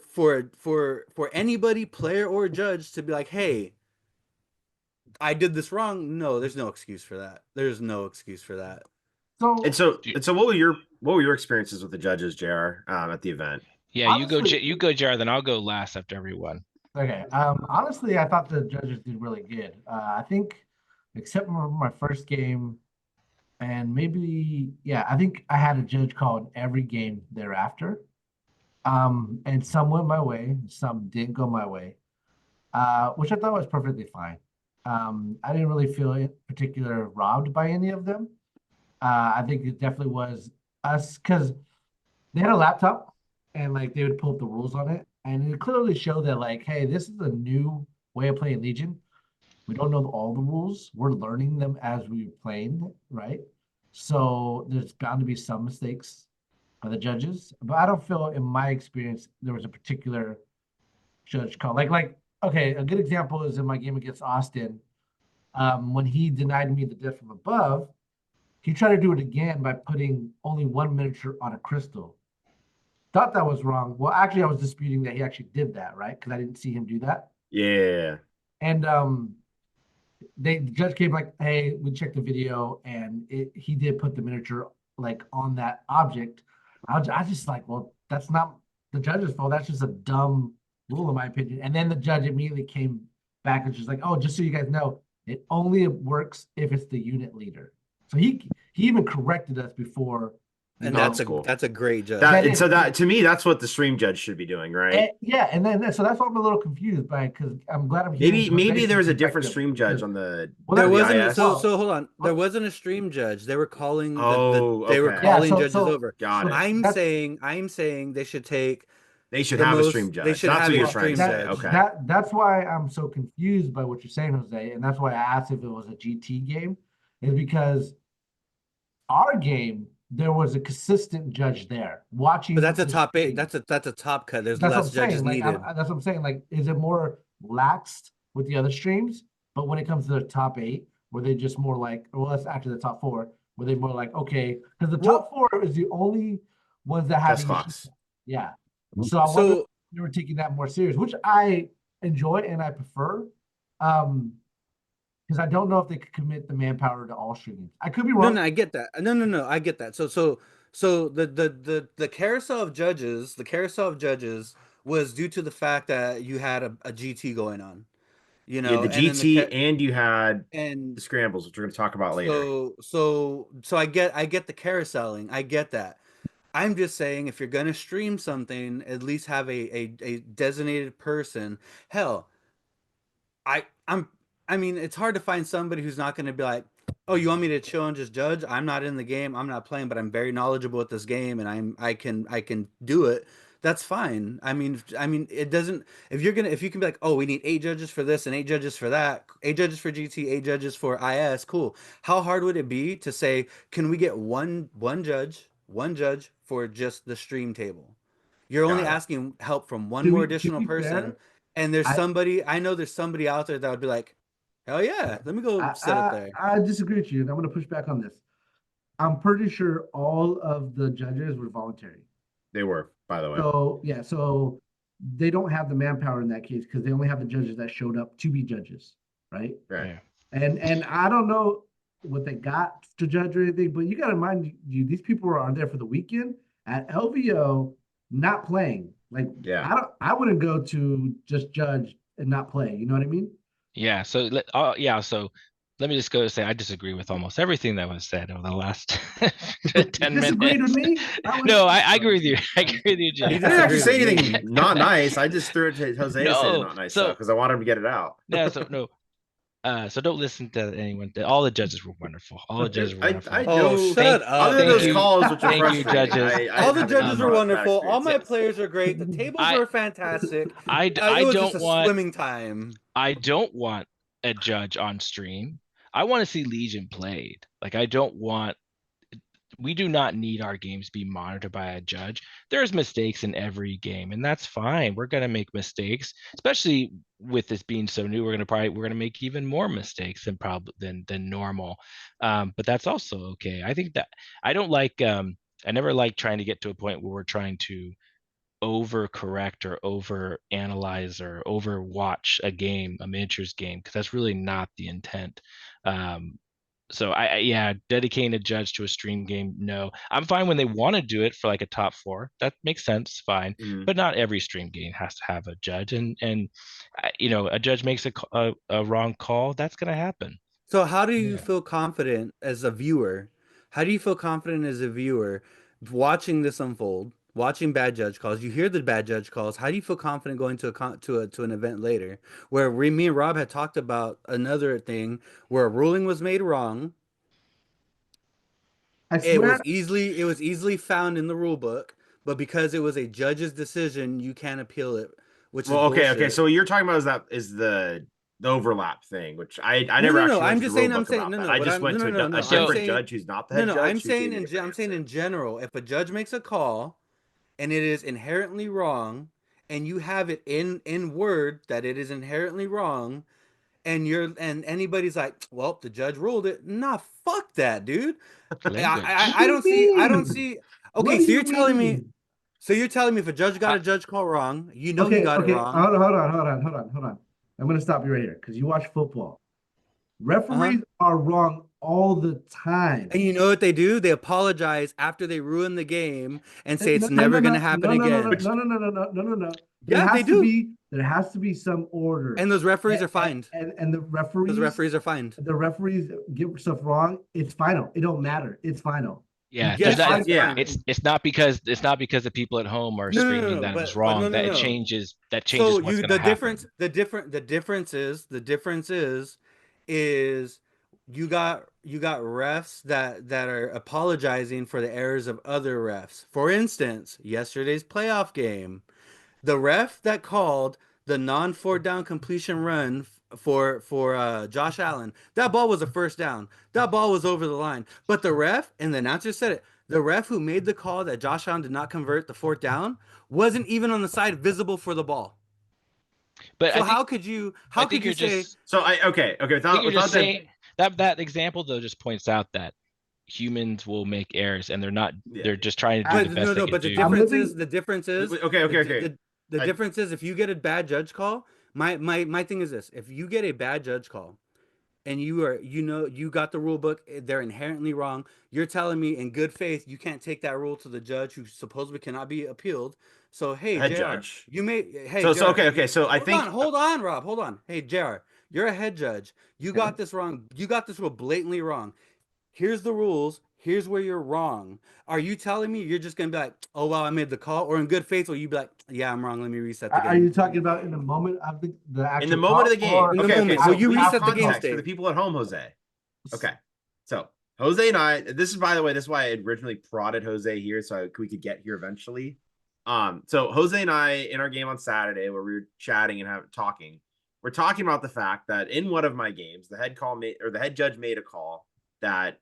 anybody, player or judge, to be like, hey, I did this wrong, no, there's no excuse for that. There's no excuse for that. So what were your experiences with the judges, JR, at the event? Yeah, honestly, you go, JR, then I'll go last after everyone. Okay. Honestly, I thought the judges did really good. I think, except for my first game, and maybe, yeah, I think I had a judge call in every game thereafter. And some went my way, some didn't go my way, which I thought was perfectly fine. I didn't really feel in particular robbed by any of them. I think it definitely was us because they had a laptop and like they would pull up the rules on it, and it clearly showed that like, hey, this is a new way of playing Legion. We don't know all the rules. We're learning them as we're playing, right? So there's bound to be some mistakes by the judges, but I don't feel, in my experience, there was a particular judge call. Like okay, a good example is in my game against Austin, when he denied me the death from above. He tried to do it again by putting only one miniature on a crystal. Thought that was wrong. Well, actually, I was disputing that he actually did that, right? Because I didn't see him do that. Yeah. And the judge came like, hey, we checked the video, and he did put the miniature like on that object. I just like, well, that's not the judge's fault. That's just a dumb rule, in my opinion. And then the judge immediately came back and just like, oh, just so you guys know, it only works if it's the unit leader. So he even corrected us before. And that's a great judge. That to me, that's what the stream judge should be doing, right? Yeah, and then so that's why I'm a little confused by, because I'm glad I'm maybe there was a different stream judge on the. Well, there wasn't. So hold on. There wasn't a stream judge. They were calling. They were calling judges over. Got it. I'm saying they should take. They should have a stream judge. That's what you're trying to say. Okay. That's why I'm so confused by what you're saying, Jose, and that's why I asked if it was a GT game, is because our game, there was a consistent judge there watching. But that's a top 8. That's a top cut. There's less judges needed. That's what I'm saying. Like, is it more laxed with the other streams? But when it comes to the top 8, were they just more like, well, that's actually the top 4. Were they more like, okay, because the top 4 is the only ones that have. Yeah. So I wonder if they were taking that more serious, which I enjoy and I prefer. Because I don't know if they could commit the manpower to all streaming. I could be wrong. No, I get that. No, I get that. So the carousel of judges was due to the fact that you had a GT going on. You had the GT and you had the scrambles, which we're going to talk about later. So I get the carouseling. I get that. I'm just saying, if you're going to stream something, at least have a designated person. Hell, I mean, it's hard to find somebody who's not going to be like, oh, you want me to chill and just judge? I'm not in the game. I'm not playing, but I'm very knowledgeable with this game, and I can do it. That's fine. I mean, it doesn't. If you can be like, oh, we need 8 judges for this and 8 judges for that, 8 judges for GT, 8 judges for IS. Cool. How hard would it be to say, can we get one judge for just the stream table? You're only asking help from one more additional person, and there's somebody. I know there's somebody out there that would be like, Hell yeah. Let me go set up there. I disagree with you. And I'm going to push back on this. I'm pretty sure all of the judges were voluntary. They were, by the way. So, yeah. So they don't have the manpower in that case because they only have the judges that showed up to be judges. Right. Right. And I don't know what they got to judge or anything, but you got to mind you, these people are there for the weekend at LVO, not playing. Like, yeah, I wouldn't go to just judge and not play. You know what I mean? Yeah. So So let me just go say I disagree with almost everything that was said over the last 10 minutes. Disagreed with me? No, I agree with you. I agree with you, Jim. I didn't actually say anything not nice. I just threw it to Jose to say not nice stuff because I wanted him to get it out. Yeah. So don't listen to anyone. All the judges were wonderful. All the judges were wonderful. I know. Shut up. Other than those calls, which are Thank you, frustrating. judges. All the judges are wonderful. All my players are great. The tables were fantastic. I it was don't just a want swimming time. I don't want a judge on stream. I want to see Legion played. Like we do not need our games be monitored by a judge. There's mistakes in every game, and that's fine. We're gonna make mistakes, especially with this being so new. We're gonna make even more mistakes than normal. But that's also okay. I think that I don't like. I never like trying to get to a point where we're trying to overcorrect or over analyze or overwatch a miniatures game, because that's really not the intent. So dedicating a judge to a stream game, no. I'm fine when they want to do it for like a top 4. That makes sense, fine. But not every stream game has to have a judge, and a judge makes a wrong call, that's gonna happen. So how do you feel confident as a viewer? How do you feel confident as a viewer watching this unfold, watching bad judge calls? You hear the bad judge calls. How do you feel confident going to an event later where me and Rob had talked about another thing where a ruling was made wrong? It was easily found in the rule book, but because it was a judge's decision, you can't appeal it. Which okay. So what you're talking about is the overlap thing, which I never actually. I'm just saying. I just went to a different judge who's not the head judge. I'm saying in general, if a judge makes a call and it is inherently wrong, and you have it in word that it is inherently wrong, and anybody's like, well, the judge ruled it. Nah, fuck that, dude. I don't see. Okay, so you're telling me. So you're telling me if a judge got a judge call wrong, he got it wrong. Hold on. I'm gonna stop you right here because you watch football. Referees are wrong all the time. And you know what they do? They apologize after they ruin the game and say it's never going to happen again. No. Yeah, they do. There has to be some order. And those referees are fined. And the referees. Those referees are fined. The referees get stuff wrong. It's final. It don't matter. It's final. Yeah, it's not because the people at home are screaming that it's wrong. That changes. So what's the difference. The difference is you got refs that are apologizing for the errors of other refs. For instance, yesterday's playoff game, the ref that called the non-4 down completion run for Josh Allen, that ball was a first down. That ball was over the line. But the ref, and the announcer said it, the ref who made the call that Josh Allen did not convert the 4th down wasn't even on the side visible for the ball. But so how could you say? So okay. Without saying that example though just points out that humans will make errors, and they're not. They're just trying to do the best they can do. The difference is. Okay. The difference is if you get a bad judge call. My thing is this: if you get a bad judge call, and you got the rule book, they're inherently wrong. You're telling me in good faith you can't take that rule to the judge who supposedly cannot be appealed. So hey, head JR, judge. you may okay. So I think hold on, Rob, hold on. Hey, JR, you're a head judge. You got this wrong. You got this rule blatantly wrong. Here's the rules. Here's where you're wrong. Are you telling me you're just gonna be like, oh wow, I made the call, or in good faith will you be like, yeah, I'm wrong. Let me reset the game. Are you talking about in the moment of the actual in the moment of the game? Okay. So you reset the game state for the people at home, Jose. Okay, so Jose and I. This is, by the way, this is why I originally prodded Jose here, so we could get here eventually. So Jose and I in our game on Saturday, where we were chatting and talking, we're talking about the fact that in one of my games, the head judge made a call that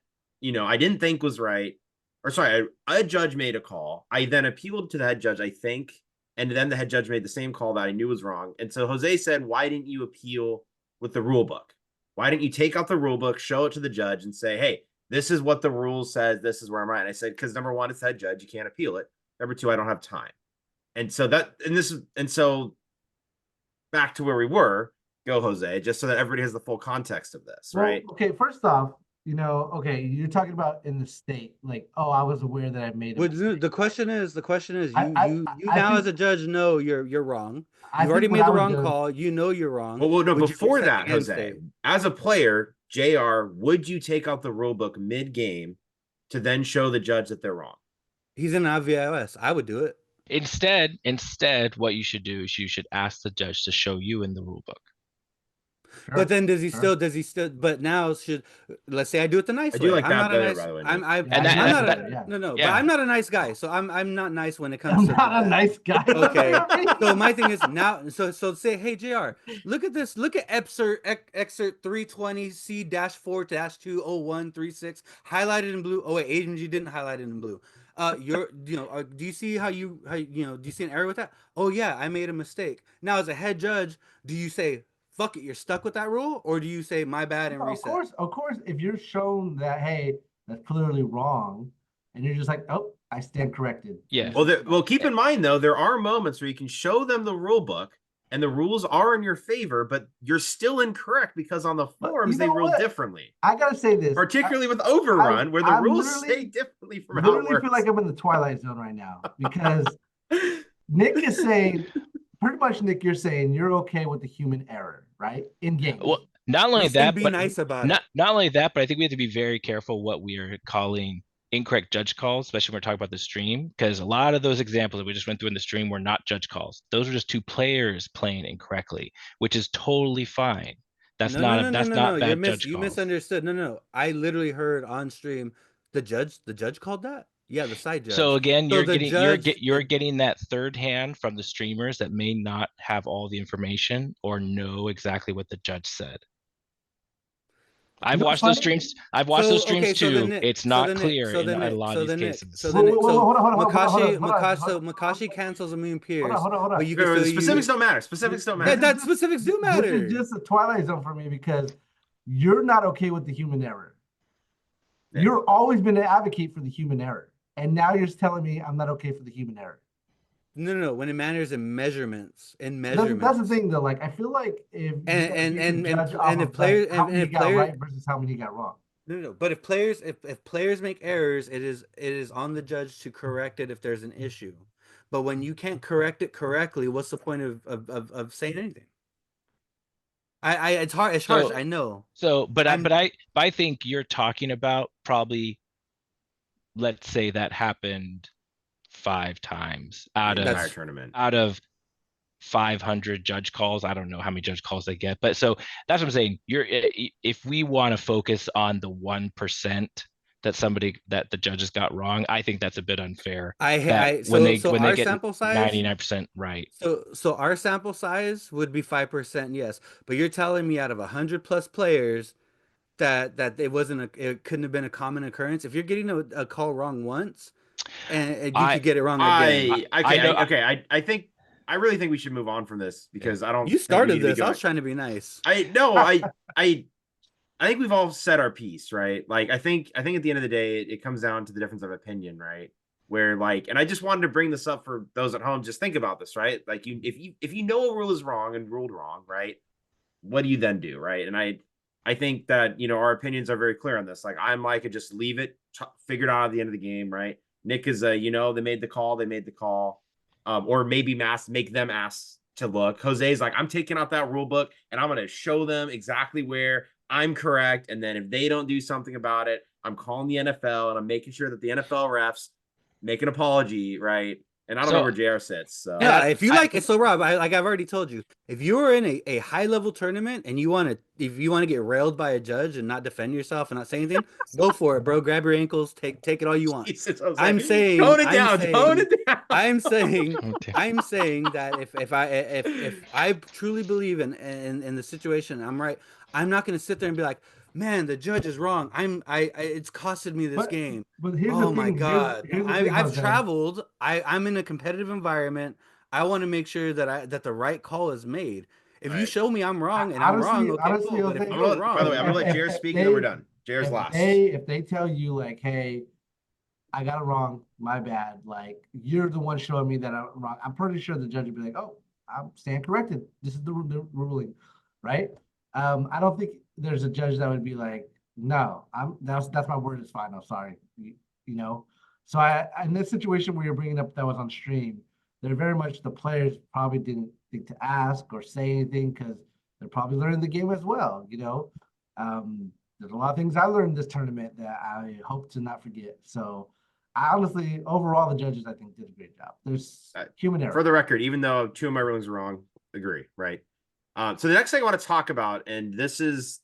I didn't think was right. Or sorry, a judge made a call. I then appealed to the head judge, I think, and then the head judge made the same call that I knew was wrong. And so Jose said, "Why didn't you appeal with the rule book?" Why didn't you take out the rule book, show it to the judge, and say, hey, this is what the rule says. This is where I'm at. And I said, because number one, it's head judge. You can't appeal it. Number two, I don't have time. And so back to where we were, go Jose, just so that everybody has the full context of this, right? Okay, first off, okay, you're talking about in the state, like, oh, I was aware that I made a mistake. The question is, you now as a judge know you're wrong. You've already made the wrong call. You know you're wrong. Well, no, before that, Jose, as a player, JR, would you take out the rule book mid-game to then show the judge that they're wrong? He's in LVO. I would do it. Instead, what you should do is you should ask the judge to show you in the rule book. Sure, but then does he still, but now let's say I do it the nice way. I do like that better, by the way. No. But I'm not a nice guy. So I'm not nice when it comes to not a nice guy. Okay. So my thing is now, so say, hey, JR, look at this. Look at excerpt 320C-4-20136 highlighted in blue. Oh wait, AMG didn't highlight it in blue. Do you see how do you see an error with that? Oh yeah, I made a mistake. Now as a head judge, do you say, fuck it, you're stuck with that rule, or do you say my bad and reset? Of course, if you're shown that, hey, that's clearly wrong, and you're just like, oh, I stand corrected. Yeah. Well, keep in mind though, there are moments where you can show them the rule book and the rules are in your favor, but you're still incorrect because on the forums they rule differently. I gotta say this, particularly with Overrun, where the rules say differently from how it works. I feel like I'm in the Twilight Zone right now because Nick is saying. Pretty much, Nick, you're saying you're okay with the human error, right? In game. Well, not only that, but nice about not only that, but I think we have to be very careful what we are calling incorrect judge calls, especially when we're talking about the stream, because a lot of those examples that we just went through in the stream were not judge calls. Those were just two players playing incorrectly, which is totally fine. That's not bad judge calls. You misunderstood. No. I literally heard on stream the judge called that. Yeah, the side judge. So again, you're getting that third hand from the streamers that may not have all the information or know exactly what the judge said. I've watched those streams. Too. It's not clear in a lot of these cases. Makashi cancels Immune Pierce. Hold on. But specifics don't matter. Specifics do matter. This is just a Twilight Zone for me because you're not okay with the human error. You've always been an advocate for the human error. And now you're just telling me I'm not okay for the human error. No. When it matters in measurements, that's the thing though. Like I feel like if players right versus how many got wrong. No. But if players make errors, it is on the judge to correct it if there's an issue. But when you can't correct it correctly, what's the point of saying anything? It's hard. It's harsh. I know. So, but I think you're talking about probably. Let's say that happened 5 times out of 500 judge calls. I don't know how many judge calls they get, but so that's what I'm saying. If we want to focus on the 1% that the judges got wrong, I think that's a bit unfair. When they get sample size 99% right. So our sample size would be 5%, yes. But you're telling me out of 100+ players. That it couldn't have been a common occurrence. If you're getting a call wrong once, and you could get it wrong again. I really think we should move on from this because I don't. You started this. I was trying to be nice. I think we've all said our piece, right? Like I think at the end of the day, it comes down to the difference of opinion, right? Where and I just wanted to bring this up for those at home. Just think about this, right? Like if you know a rule is wrong and ruled wrong, right? What do you then do, right? And I think that, our opinions are very clear on this. Like, I'm like, just leave it, figure it out at the end of the game, right? Nick is, they made the call. Or maybe make them ask to look. Jose's like, I'm taking out that rule book and I'm going to show them exactly where I'm correct. And then if they don't do something about it, I'm calling the NFL and I'm making sure that the NFL refs make an apology, right? And I don't know where JR sits. So. Yeah, if you Rob, I've already told you, if you are in a high level tournament and you want to get railed by a judge and not defend yourself and not say anything, go for it, bro. Grab your ankles, take it all you want. Jesus, I'm saying, tone it down. I'm saying that if I truly believe in the situation, I'm right. I'm not going to sit there and be like, man, the judge is wrong. It's costed me this game. But here's the thing. My God. I've traveled. I'm in a competitive environment. I want to make sure that the right call is made. If you show me I'm wrong and I'm Honestly, wrong, okay, cool. But if you're wrong, by the way, I'm gonna let Jared speak and then we're done. Jared's last. If they tell you like, hey, I got it wrong, my bad. Like you're the one showing me that I'm wrong. I'm pretty sure the judge would be like, oh, I'm stand corrected. This is the ruling, right? I don't think there's a judge that would be like, no, that's my word is fine. I'm sorry, you know. So I in this situation where you're bringing up that was on stream, they're very much the players probably didn't think to ask or say anything because they're probably learning the game as well, you know. There's a lot of things I learned this tournament that I hope to not forget. So I honestly, overall, the judges I think did a great job. There's human error. For the record, even though 2 of my rulings were wrong, agree, right? So the next thing I want to talk about, and this is,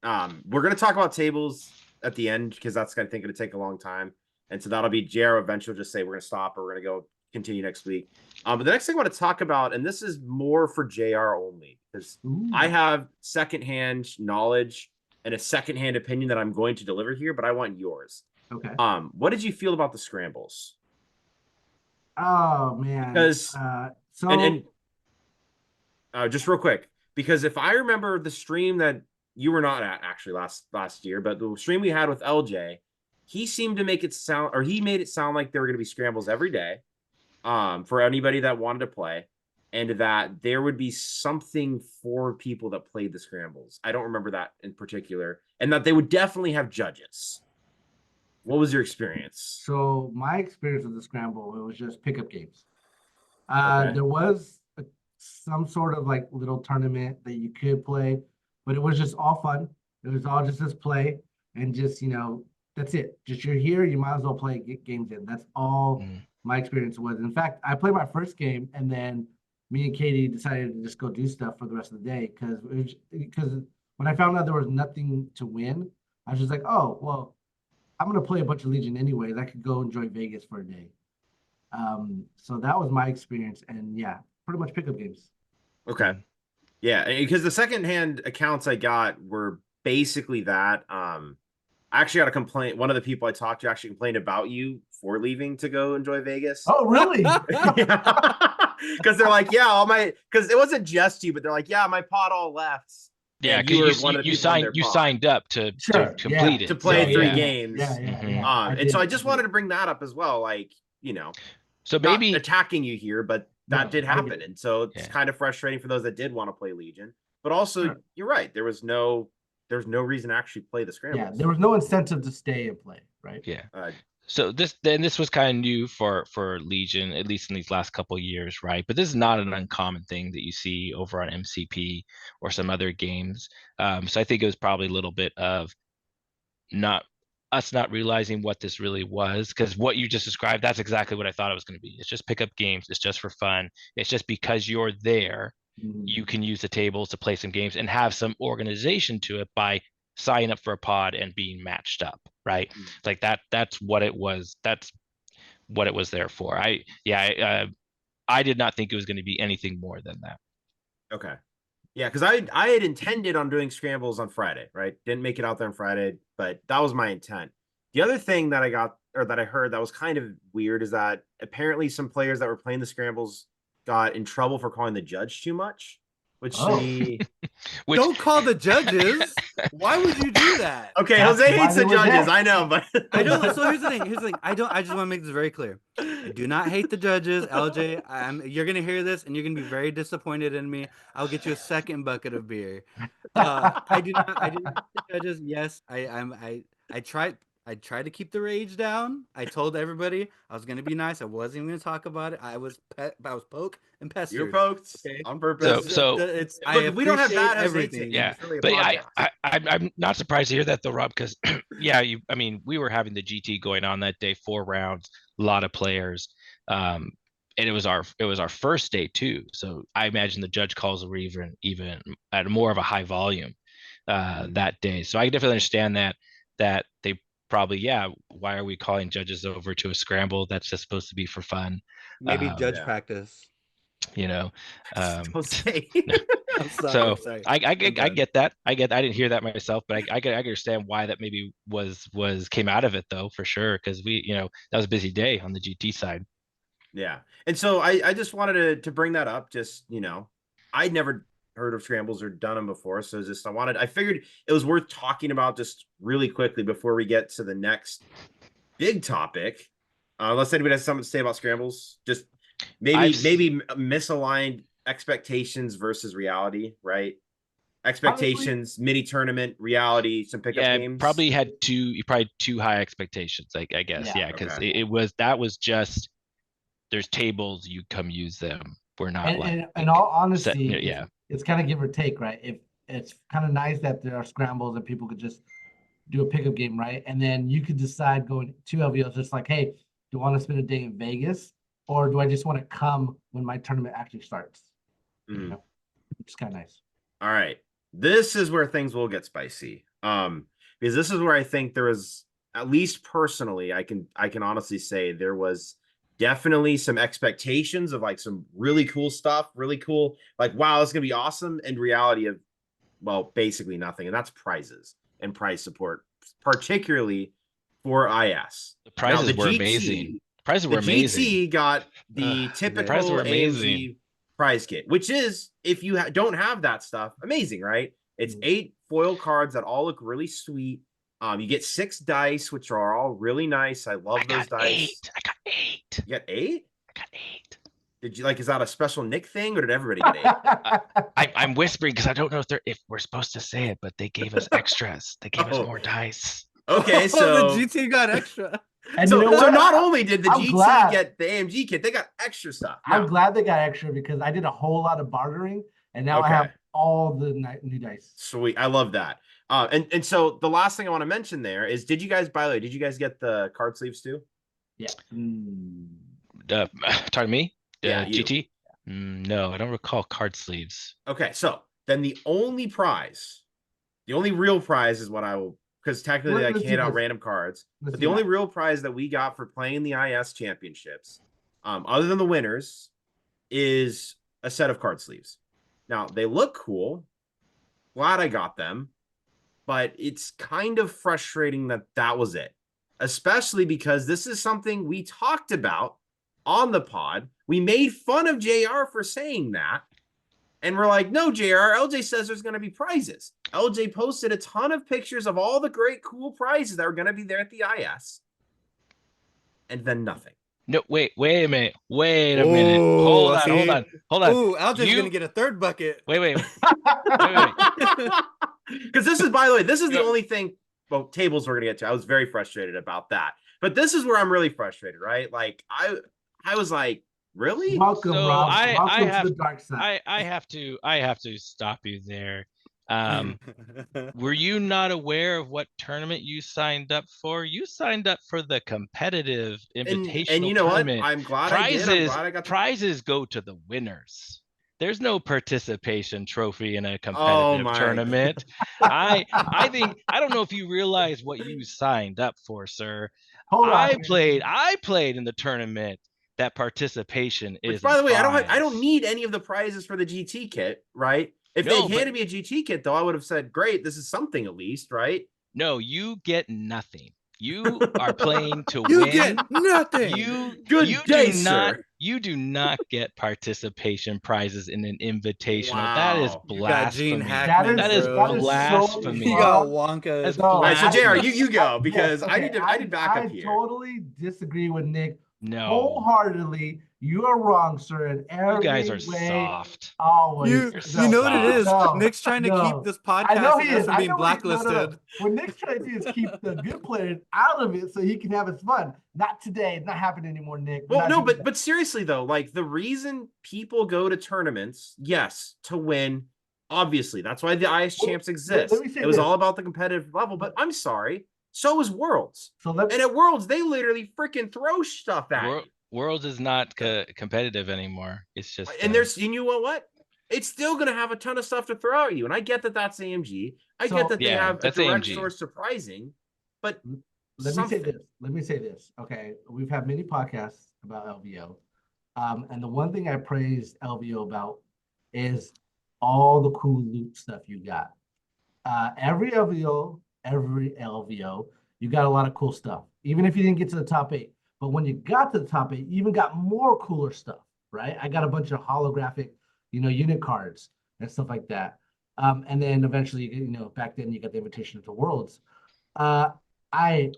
we're going to talk about tables at the end because that's I think going to take a long time, and so that'll be JR eventually just say we're going to stop or we're going to go continue next week. But the next thing I want to talk about, and this is more for JR only, because I have secondhand knowledge and a secondhand opinion that I'm going to deliver here, but I want yours. Okay. What did you feel about the scrambles? Oh man. Because just real quick, because if I remember the stream that you were not at actually last year, but the stream we had with LJ, he seemed to make it sound, or he made it sound like there were going to be scrambles every day, for anybody that wanted to play, and that there would be something for people that played the scrambles. I don't remember that in particular, and that they would definitely have judges. What was your experience? So my experience with the scramble, it was just pickup games. There was some sort of like little tournament that you could play, but it was just all fun. It was all just this play and just, you know, that's it. Just you're here, you might as well play, get games in. That's all my experience was. In fact, I played my first game and then me and Katie decided to just go do stuff for the rest of the day because when I found out there was nothing to win, I was just like, oh, well, I'm going to play a bunch of Legion anyways. I could go enjoy Vegas for a day. So that was my experience. And yeah, pretty much pickup games. Okay. Yeah, because the secondhand accounts I got were basically that. I actually got a complaint. One of the people I talked to actually complained about you for leaving to go enjoy Vegas. Oh, really? Because they're like, yeah, because it wasn't just you, but they're like, yeah, my pod all left. Yeah, because you signed up to complete it. To play 3 games. Yeah. And so I just wanted to bring that up as well. Like, you know, so maybe not attacking you here, but that did happen. And so it's kind of frustrating for those that did want to play Legion. But also, you're right. There was no reason to actually play the scrambles. Yeah, there was no incentive to stay and play, right? Yeah. So this was kind of new for Legion, at least in these last couple of years, right? But this is not an uncommon thing that you see over on MCP or some other games. So I think it was probably a little bit of not realizing what this really was, because what you just described, that's exactly what I thought it was going to be. It's just pickup games. It's just for fun. It's just because you're there, you can use the tables to play some games and have some organization to it by signing up for a pod and being matched up, right? Like that's what it was. That's what it was there for. I did not think it was going to be anything more than that. Okay. Yeah, because I had intended on doing scrambles on Friday, right? Didn't make it out there on Friday, but that was my intent. The other thing that I heard that was kind of weird is that apparently some players that were playing the scrambles got in trouble for calling the judge too much, which don't call the judges. Why would you do that? Okay, Jose hates the judges. I know, but I don't. So here's the thing. I just want to make this very clear. I do not hate the judges, LJ. You're gonna hear this and you're gonna be very disappointed in me. I'll get you a second bucket of beer. I do not hate the judges. Yes, I tried to keep the rage down. I told everybody I was gonna be nice. I wasn't even gonna talk about it. I was poked and pestered. You're poked on purpose. So we don't have that everything. Yeah, really but I'm not surprised to hear that though, Rob, because we were having the GT going on that day, 4 rounds, a lot of players, and it was our first day too. So I imagine the judge calls were even at more of a high volume that day. So I definitely understand that they probably, why are we calling judges over to a scramble that's just supposed to be for fun? Maybe judge practice. Don't say. I'm sorry. I get that. I didn't hear that myself, but I understand why that maybe came out of it though, for sure, because that was a busy day on the GT side. Yeah, and so I just wanted to bring that up. Just I'd never heard of scrambles or done them before. So just I figured it was worth talking about just really quickly before we get to the next big topic. Unless anybody has something to say about scrambles, just maybe misaligned expectations versus reality, right? Expectations, mini tournament, reality, some pickup games. Probably had too high expectations, I guess. Yeah, because that was just, there's tables, you come use them. We're not in all honesty, it's kind of give or take, right? If it's kind of nice that there are scrambles and people could just do a pickup game, right? And then you could decide going to LVOs, just like, hey, do I want to spend a day in Vegas, or do I just want to come when my tournament actually starts? You know, it's kind of nice. All right. This is where things will get spicy. Because this is where I think there is, at least personally, I can honestly say there was definitely some expectations of like some really cool stuff, really cool, like, wow, it's gonna be awesome, and reality of, well, basically nothing. And that's prizes and prize support, particularly for IS. The prizes were amazing. Prizes were amazing. GT got the typical AMG prize kit, which is, if you don't have that stuff, amazing, right? It's 8 foil cards that all look really sweet. You get 6 dice, which are all really nice. I love those dice. I got 8. You got 8? I got 8. Did you, like, is that a special Nick thing, or did everybody get 8? I'm whispering because I don't know if we're supposed to say it, but they gave us extras. They gave us more dice. Okay, so the GT got extra. And so not only did the GT get the AMG kit, they got extra stuff. I'm glad they got extra because I did a whole lot of bartering, and now I have all the new dice. Sweet, I love that. And so the last thing I want to mention there is, did you guys, by the way, did you guys get the card sleeves too? Yeah. Talking to me? Yeah, GT? No, I don't recall card sleeves. Okay, so then the only real prize is what I will, because technically I can't hand out random cards, but the only real prize that we got for playing the IS championships, other than the winners, is a set of card sleeves. Now, they look cool. Glad I got them, but it's kind of frustrating that that was it, especially because this is something we talked about on the pod. We made fun of JR for saying that. And we're like, no, JR, LJ says there's going to be prizes. LJ posted a ton of pictures of all the great, cool prizes that are going to be there at the IS. And then nothing. No, wait a minute. Wait a minute. Hold on. Ooh, LJ's going to get a third bucket. Wait. Because this is, by the way, this is the only thing, well, tables we're going to get to. I was very frustrated about that. But this is where I'm really frustrated, right? Like, I was like, really? Welcome, so Rob. Welcome to the dark side. I have to stop you there. Were you not aware of what tournament you signed up for? You signed up for the competitive invitational and you know tournament. What? I'm glad prizes, I did. I'm glad I got prizes go to the winners. There's no participation trophy in a competitive tournament. I think, I don't know if you realize what you signed up for, sir. I played in the tournament. That participation is. By the way, I don't need any of the prizes for the GT kit, right? If they handed me a GT kit, though, I would have said, great, this is something at least, right? No, you get nothing. You are playing to win. You get nothing. You do not get participation prizes in an invitational. Wow. That is blasphemy. That is blasphemy. You got Wonka. All right, so JR, you go, because I need backup here. I totally disagree with Nick. No. Wholeheartedly, you are wrong, sir. In every you guys are way, soft. Always. You know what it is? Nick's trying to keep this podcast from being blacklisted. What Nick's trying to do is keep the good players out of it so he can have his fun. Not today. It's not happening anymore, Nick. Well, no, but seriously though, like the reason people go to tournaments, yes, to win. Obviously, that's why the IS champs exist. It was all about the competitive level. But I'm sorry. So is Worlds. And at Worlds, they literally freaking throw stuff at you. Worlds is not competitive anymore. It's just and there's, you know what? It's still going to have a ton of stuff to throw at you. And I get that that's AMG. I get that they have a direct source surprising. But let me say this. Okay, we've had many podcasts about LVO, and the one thing I praise LVO about is all the cool loot stuff you got. Every LVO, you got a lot of cool stuff, even if you didn't get to the top 8. But when you got to the top 8, you even got more cooler stuff, right? I got a bunch of holographic, unit cards. and stuff like that. And then eventually, back then you got the invitation to Worlds. I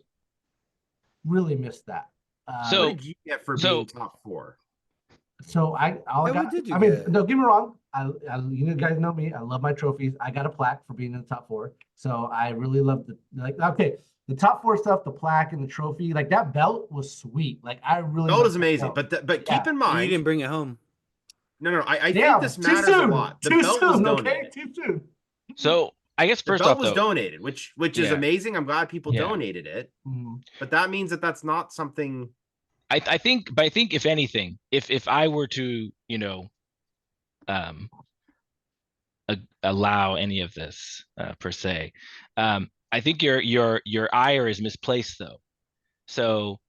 really missed that. What did you get for being top 4? So what did you I mean, get? don't get me wrong. You guys know me. I love my trophies. I got a plaque for being in the top 4. So I really love the top 4 stuff, the plaque and the trophy. Like that belt was sweet. Like I really belt is amazing. But keep in mind, you didn't bring it home. No. I think this matters a lot. The belt was donated. Too soon. So I guess first the belt off, was though, donated, which is amazing. I'm glad people donated it. But that means that's not something. I think if anything, if I were to, allow any of this per se, I think your ire is misplaced though. So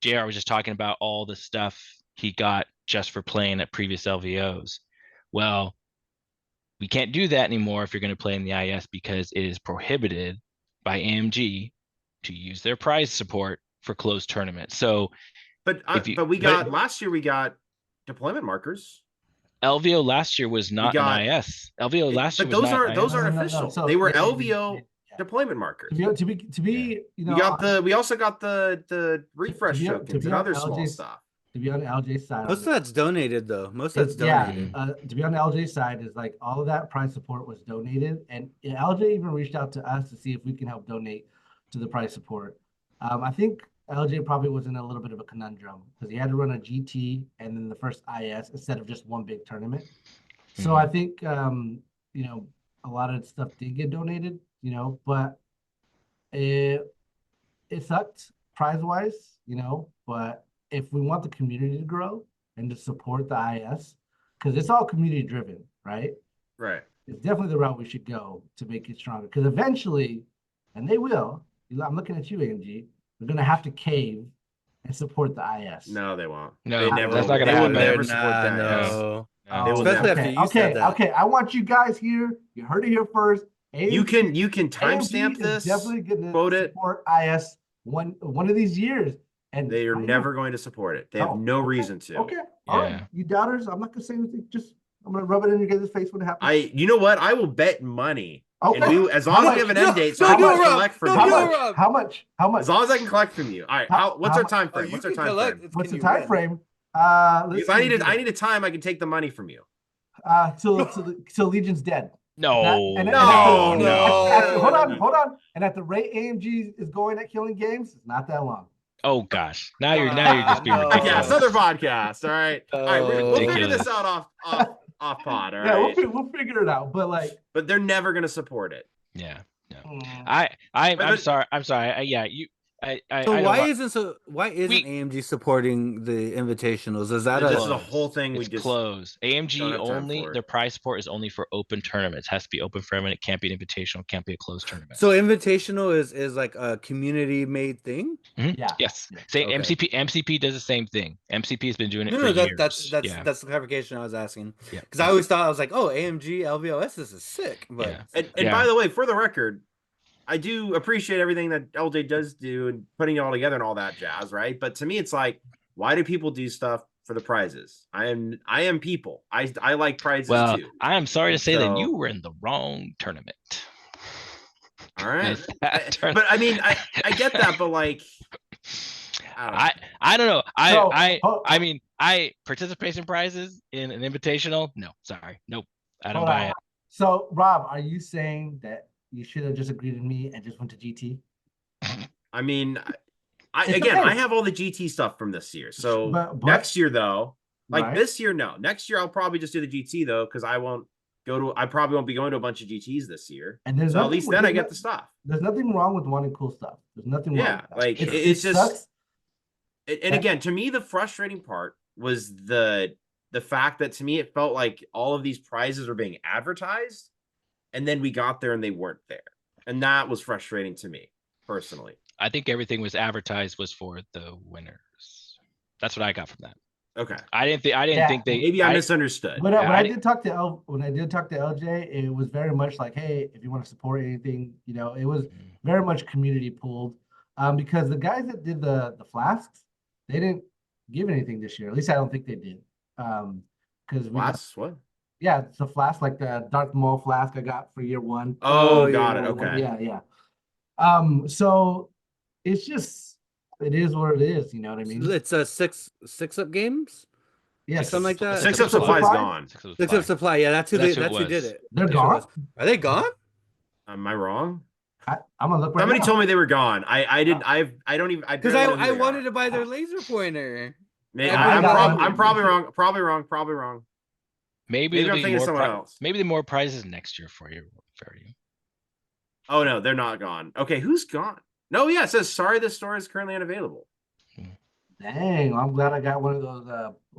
JR was just talking about all the stuff he got just for playing at previous LVOs. Well, we can't do that anymore if you're going to play in the IS because it is prohibited by AMG to use their prize support for closed tournaments. So, but last year we got deployment markers. LVO last year was not an IS. LVO last year was not. But those aren't official. No. So, they were LVO deployment markers. We also got the refresh tokens and other small stuff. To be on the LJ side, most of that's donated though. Most of that's donated. To be on the LJ side is like all of that prize support was donated, and LJ even reached out to us to see if we can help donate to the prize support. I think LJ probably was in a little bit of a conundrum because he had to run a GT and then the first IS instead of just one big tournament. So I think a lot of stuff did get donated, but it sucked prize wise, but if we want the community to grow and to support the IS, because it's all community driven, right? Right. It's definitely the route we should go to make it stronger. Because eventually, and they will, I'm looking at you, AMG, they're going to have to cave and support the IS. No, they won't. No, they never. That's not going to happen. They will never support that. No. They will Especially never. after you said that. Okay, I want you guys here. You heard it here first. AMG, you can timestamp this. Definitely going to quote support IS one of these years. And they are never going to support it. They have no reason to. Okay. All right. You doubters, I'm not going to say anything. Just, I'm going to rub it in your guys' face when it happens. You know what? I will bet money. Okay. And as long as we have an end date, so I can collect from you. How much? As long as I can collect from you. All right. What's our time frame? What's our time frame? What's the time frame? If I need a time, I can take the money from you. Till Legion's dead. No. Hold on. And at the rate AMG is going at killing games, it's not that long. Oh gosh! Now you're just being ridiculous. Podcast, other podcast. All right, we'll figure this out off pod. All right, we'll figure it out. But they're never gonna support it. Yeah, no. I'm sorry. So why isn't AMG supporting the invitationals? Is that this is a whole thing? It's closed. AMG only their prize support is only for open tournaments. It has to be open for everyone. It can't be an invitational. It can't be a closed tournament. So invitational is like a community made thing. Mm-hmm. Yeah. Yes. MCP does the same thing. MCP has been doing it for years. That's the clarification I was asking. Yeah. Because I always thought I was like, oh, AMG LVOS, this is sick. But and by the way, for the record, I do appreciate everything that LJ does do and putting it all together and all that jazz, right? But to me, it's like, why do people do stuff for the prizes? I am people. I like prizes too. I am sorry to say that you were in the wrong tournament. All right, but I mean, I get that, but like, I don't know. I mean, participation prizes in an invitational. No, sorry, nope, I don't buy it. So, Rob, are you saying that you should have just agreed with me and just went to GT? I mean, I have all the GT stuff from this year. So next year, though, this year, no. Next year, I'll probably just do the GT though, because I probably won't be going to a bunch of GTs this year. And so at least then I get the stuff. There's nothing wrong with wanting cool stuff. There's nothing wrong. Yeah, like it's just. And again, to me, the frustrating part was the fact that to me it felt like all of these prizes were being advertised. And then we got there and they weren't there. And that was frustrating to me personally. I think everything was advertised was for the winners. That's what I got from that. Okay. I didn't think they maybe I misunderstood. When I did talk to LJ, it was very much like, hey, if you want to support anything, it was very much community pulled. Because the guys that did the flasks, they didn't give anything this year. At least I don't think they did. Because flasks, what? Yeah, it's a flask like the Darth Maul flask I got for year 1. Oh, got yeah. it. Okay. Yeah. So it's just it is what it is. You know what I mean? It's a six up games. Yes. Something like that. Six up supply is gone. Six up supply. Yeah, that's who That's who it did was. it. They're That's who it gone. was. Are they gone? Am I wrong? I'm gonna look right Somebody now. told me they were gone. I didn't. I don't even. Because I wanted to buy their laser pointer. I'm probably wrong. Probably wrong. Maybe I'm thinking of someone else. Maybe the more prizes next year for you. Oh no, they're not gone. Okay, who's gone? No, yeah, it says sorry, this store is currently unavailable. Dang, I'm glad I got one of those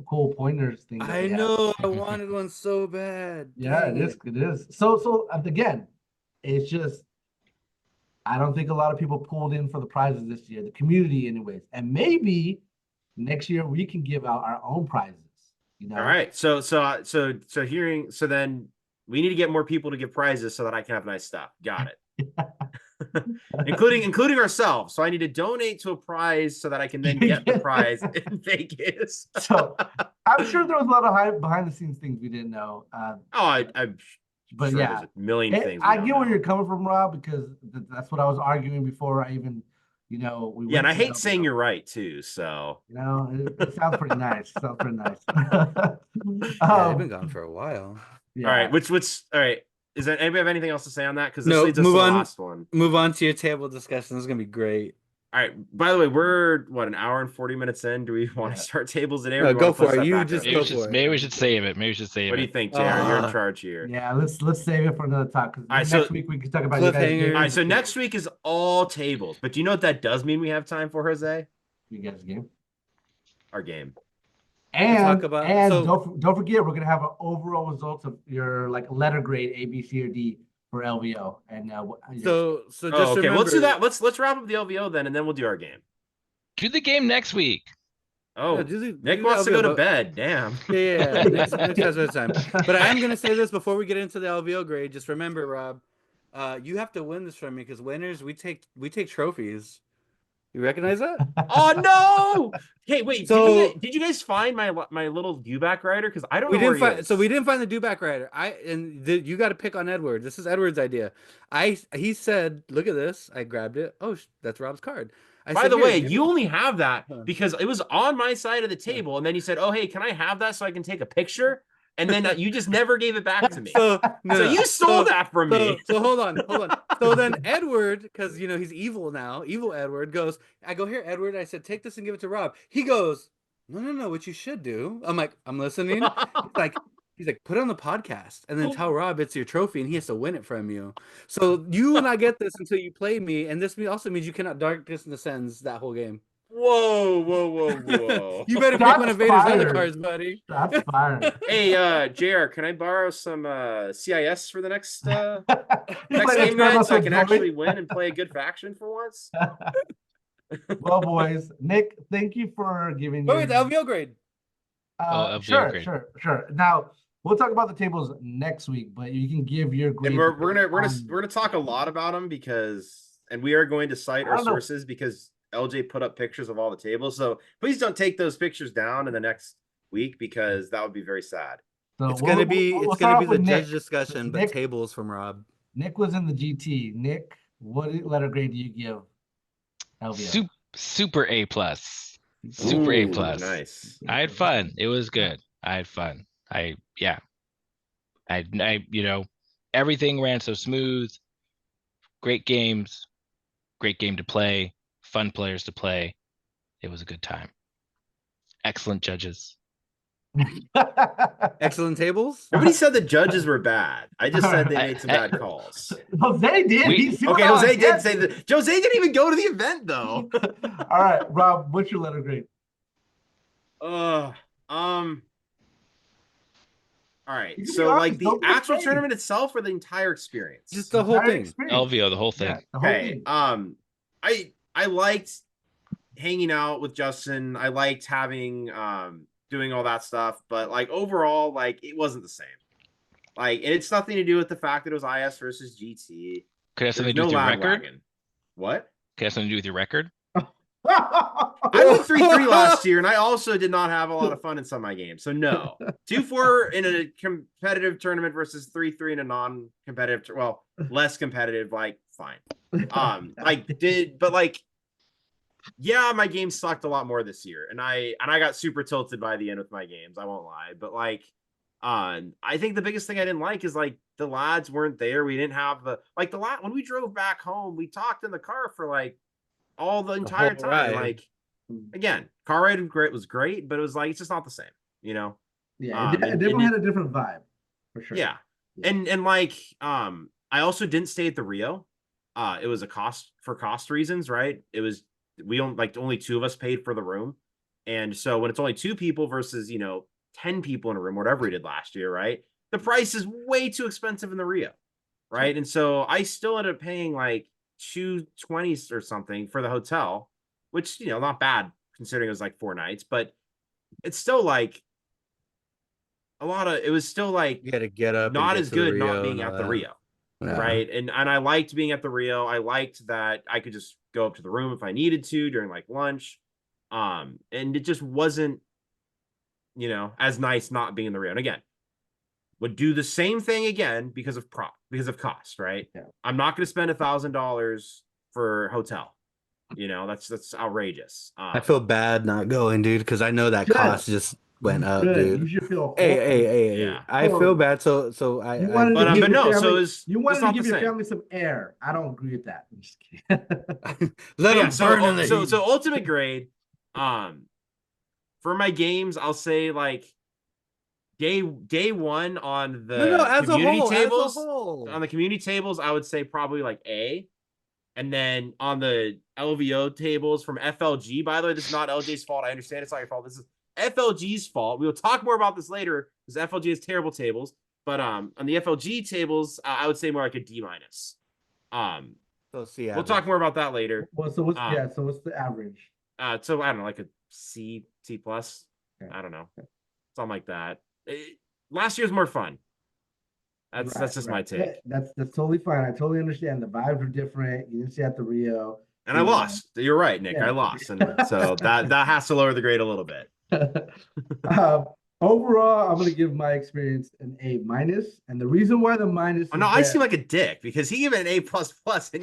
cool pointers things. I know, I wanted one so bad. Yeah, it is. So again, it's just I don't think a lot of people pulled in for the prizes this year, the community anyways. And maybe next year we can give out our own prizes. You know? All right. So then we need to get more people to give prizes so that I can have nice stuff. Got it. including ourselves. So I need to donate to a prize so that I can then get the prize in Vegas. So I'm sure there was a lot of behind the scenes things we didn't know. But sure, there's a million things. I get where you're coming from, Rob, because that's what I was arguing before I even, and I hate saying you're right too. So it sounds pretty nice. Sounds pretty nice. They've been gone for a while. Yeah. All right. Which all right. Is there anybody have anything else to say on that? Because no, leads us to the last one. Move on to your table discussion. This is gonna be great. All right. By the way, we're an hour and 40 minutes in. Do we want to start tables today? No, go for it. You just go for it. Maybe we should save it. What do you think, JR? You're in charge here. Yeah, let's save it for another talk. All right, next week we can talk about you guys. All right, so next week is all tables. But do you know what that does mean we have time for, Jose? You guys' game. Our game. And don't forget, we're gonna have an overall results of your letter grade A, B, C, or D for LVO. And so just okay. Remember, Let's do that. Let's wrap up the LVO then, and then we'll do our game. Do the game next week. Oh, Nick wants to go to bed. Damn. Yeah. Next has no time. But I am gonna say this before we get into the LVO grade. Just remember, Rob, you have to win this from me because winners we take trophies. You recognize that? Oh no! Hey, wait. So did you guys find my little Dewback rider? Because I don't know where he is. So we didn't find the Dewback rider. You got to pick on Edward. This is Edward's idea. He said, "Look at this." I grabbed it. Oh, that's Rob's card. By the way, you only have that because it was on my side of the table, and then you said, "Oh, hey, can I have that so I can take a picture?" And then you just never gave it back to me. So you stole that from me. So hold on. So then Edward, because he's evil now. Evil Edward goes. I go, here, Edward. I said, take this and give it to Rob. He goes, no. What you should do. I'm like, I'm listening. He's like, put it on the podcast and then tell Rob it's your trophy and he has to win it from you. So you will not get this until you play me, and this also means you cannot dark distance sends that whole game. Whoa. You better pick one of Vader's other cards, buddy. That's fire. Hey, JR, can I borrow some CIS for the next game night so I can actually win and play a good faction for once? Well, boys, Nick, thank you for giving the LVO grade. Sure. Now we'll talk about the tables next week, but you can give your grade. And we're gonna talk a lot about them and we are going to cite our sources because LJ put up pictures of all the tables. So please don't take those pictures down in the next week because that would be very sad. So it's gonna be the judge discussion, but tables from Rob. Nick was in the GT. Nick, what letter grade do you give LVO? Super A+. Super A+. Nice. I had fun. It was good. I had fun. I everything ran so smooth. Great games. Great game to play. Fun players to play. It was a good time. Excellent judges. Excellent tables. Nobody said the judges were bad. I just said they made some bad calls. Jose did. Jose did say that. Jose didn't even go to the event though. All right, Rob, what's your letter grade? All right. So the actual tournament itself or the entire experience? Just the whole thing. LVO, the whole thing. Okay. I liked hanging out with Justin. I liked having doing all that stuff, but overall, it wasn't the same. It's nothing to do with the fact that it was IS versus GT. Could have something to do with your record? What? Could have something to do with your record? I went 3-3 last year, and I also did not have a lot of fun in some of my games. So no, 2-4 in a competitive tournament versus 3-3 in a non-competitive, well, less competitive. Like, fine. Yeah, my games sucked a lot more this year, and I got super tilted by the end with my games. I won't lie, but like, I think the biggest thing I didn't like is like the lads weren't there. We didn't have the lad when we drove back home. We talked in the car for like all the entire time. Ride. Like, again, car ride was great, but it was like it's just not the same, Yeah, it definitely had a different vibe for sure. Yeah, and like, I also didn't stay at the Rio. It was for cost reasons, right? It was only 2 of us paid for the room, and so when it's only 2 people versus 10 people in a room, whatever we did last year, right? The price is way too expensive in the Rio, right? And so I still ended up paying like $220 or something for the hotel, which not bad considering it was like 4 nights, but it's still like it was still like you got to get up, not as good Rio, not being at the Rio, right? And I liked being at the Rio. I liked that I could just go up to the room if I needed to during like lunch, and it just wasn't as nice not being in the Rio. And again, would do the same thing again because of cost, right? Yeah. I'm not going to spend $1,000 for hotel. That's outrageous. I feel bad not going, dude, because I know that cost just went up, dude. You should feel hey. Yeah. I feel bad. So I you wanted but to give no, your so family, it's you wanted to give your same. family some air. I don't agree with that. I'm just kidding. Let them burn in the heat. So ultimate grade, for my games, I'll say like day 1 on the community tables. On the community tables, I would say probably like A. And then on the LVO tables from FLG, by the way, this is not LJ's fault. I understand it's not your fault. This is FLG's fault. We will talk more about this later because FLG has terrible tables. But on the FLG tables, I would say more like a D-. We'll talk more about that later. Well, so what's the average? So I don't know, like a C plus. Okay. I don't know, something like that. Last year's more fun. That's just my take. That's totally fine. I totally understand. The vibes were different. You didn't see at the Rio. And I lost. You're right, Nick. Yeah. I lost. And so that has to lower the grade a little bit. Overall, I'm going to give my experience an A-. And the reason why the minus I seem like a dick because he gave it an A++ and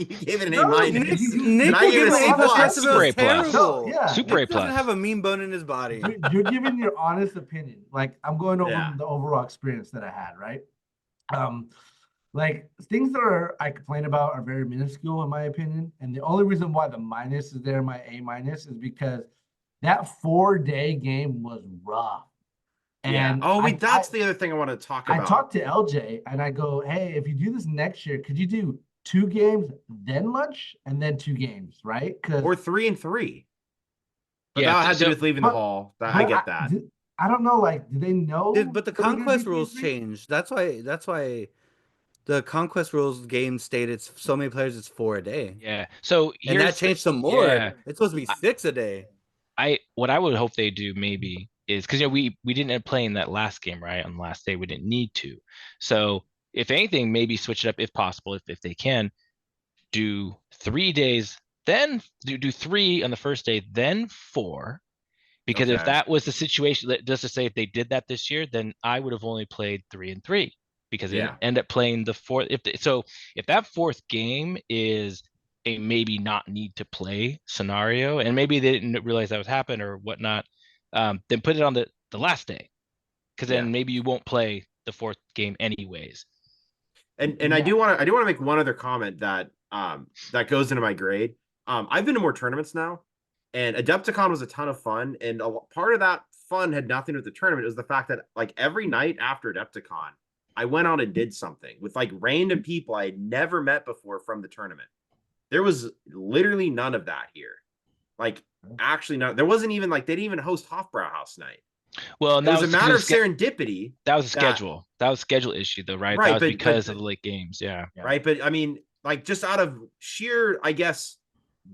you gave it an A-. Nick I gave it an A++. Super A+. Terrible. Yeah. Super A+. Doesn't have a mean bone in his body. You're giving your honest opinion. Like, I'm going over the overall experience that I had, right? Like things that I complain about are very minuscule in my opinion, and the only reason why the minus is there, my A- is because that 4-day game was rough. And that's the other thing I want to talk about. I talked to LJ and I go, hey, if you do this next year, could you do 2 games, then lunch, and then 2 games, right? Or 3 and 3. But that had to do with leaving the hall. I get that. I don't know, like, do they know? But the conquest rules changed. That's why the conquest rules game stated so many players it's 4 a day. Yeah. So and that changed some more. Yeah. It's supposed to be 6 a day. What I would hope they do maybe is because we didn't end up playing that last game, right? On the last day, we didn't need to. So if anything, maybe switch it up if possible, if they can. Do 3 days, then do 3 on the first day, then 4. Because if that was the situation, just to say if they did that this year, then I would have only played 3 and 3 because they end up playing the 4th. If that 4th game is a maybe not need to play scenario, and maybe they didn't realize that was happening or whatnot, then put it on the last day, because then maybe you won't play the 4th game anyways. And I do want to make one other comment that goes into my grade. I've been to more tournaments now. And Adepticon was a ton of fun, and part of that fun had nothing to do with the tournament. It was the fact that like every night after Adepticon, I went out and did something with like random people I had never met before from the tournament. There was literally none of that here. Like actually none. There wasn't even like they didn't even host Hofbrauhaus night. Well, it was a matter of serendipity. That was a schedule. That was a schedule issue though, right? That was because of the late games. Yeah. Right. But I mean, like just out of sheer, I guess,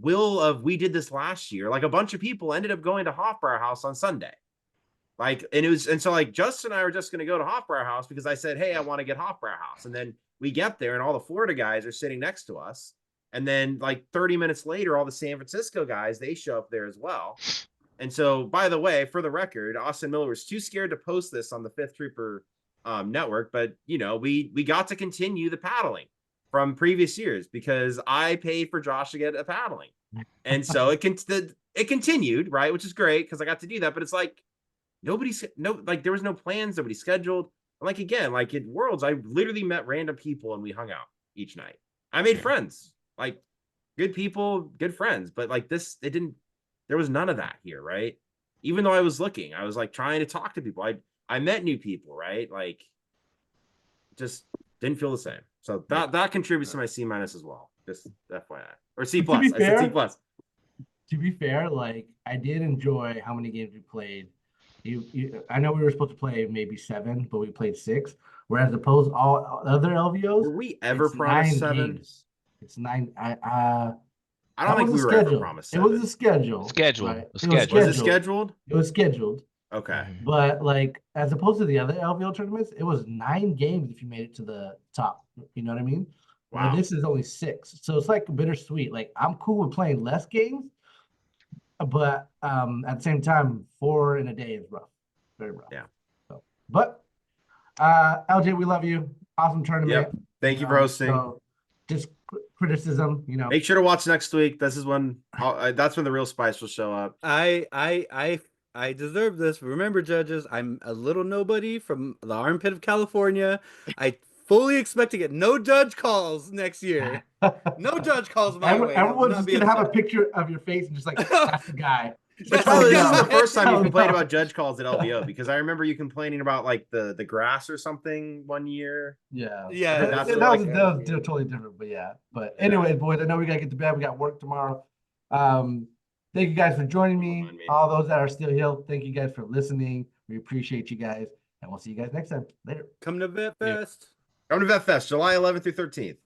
we did this last year, like a bunch of people ended up going to Hofbrauhaus on Sunday, like, and so like Justin and I were just going to go to Hofbrauhaus because I said, hey, I want to get Hofbrauhaus, and then we get there and all the Florida guys are sitting next to us And then like 30 minutes later, all the San Francisco guys, they show up there as well. And so, by the way, for the record, Austin Miller was too scared to post this on the Fifth Trooper network. But, you know, we got to continue the paddling from previous years because I paid for Josh to get a paddling. And so it continued, right? Which is great because I got to do that. But it's like there was no plans, nobody scheduled. Like, again, like at Worlds, I literally met random people and we hung out each night. I made friends, like good people, good friends. But like this, there was none of that here, right? Even though I was looking, I was like trying to talk to people. I met new people, right? Like, just didn't feel the same. So that contributes to my C- as well. Just FYI. Or C+. I said C+. To be fair, like I did enjoy how many games we played. I know we were supposed to play maybe 7, but we played 6. Whereas opposed all other LVOs, were we ever promised 7? Games. It's 9. I don't think we were ever promised 7. It was a schedule. Scheduled. Right? Was it scheduled? It was scheduled. Okay. But like as opposed to the other LVO tournaments, it was 9 games if you made it to the top. You know what I mean? Wow. Where this is only 6. So it's like bittersweet. Like I'm cool with playing less games, but at the same time, 4 in a day is rough. Very rough. Yeah. So, but LJ, we love you. Awesome tournament. Yep. Thank you for hosting. So just criticism, you know. Make sure to watch next week. This is when that's when the real spice will show up. I deserve this. Remember, judges, I'm a little nobody from the armpit of California. I fully expect to get no judge calls next year. No judge calls my way. Everyone's just gonna have a picture of your face and just like that's the guy. This is the first time you complained about judge calls at LVO because I remember you complaining about like the grass or something one year. Yeah. That was totally different, but yeah. But anyways, boys, I know we gotta get to bed. We got work tomorrow. Thank you guys for joining me. All those that are still here, thank you guys for listening. We appreciate you guys, and we'll see you guys next time. Later. Come to Vet Fest. Come to Vet Fest, July 11th through 13th.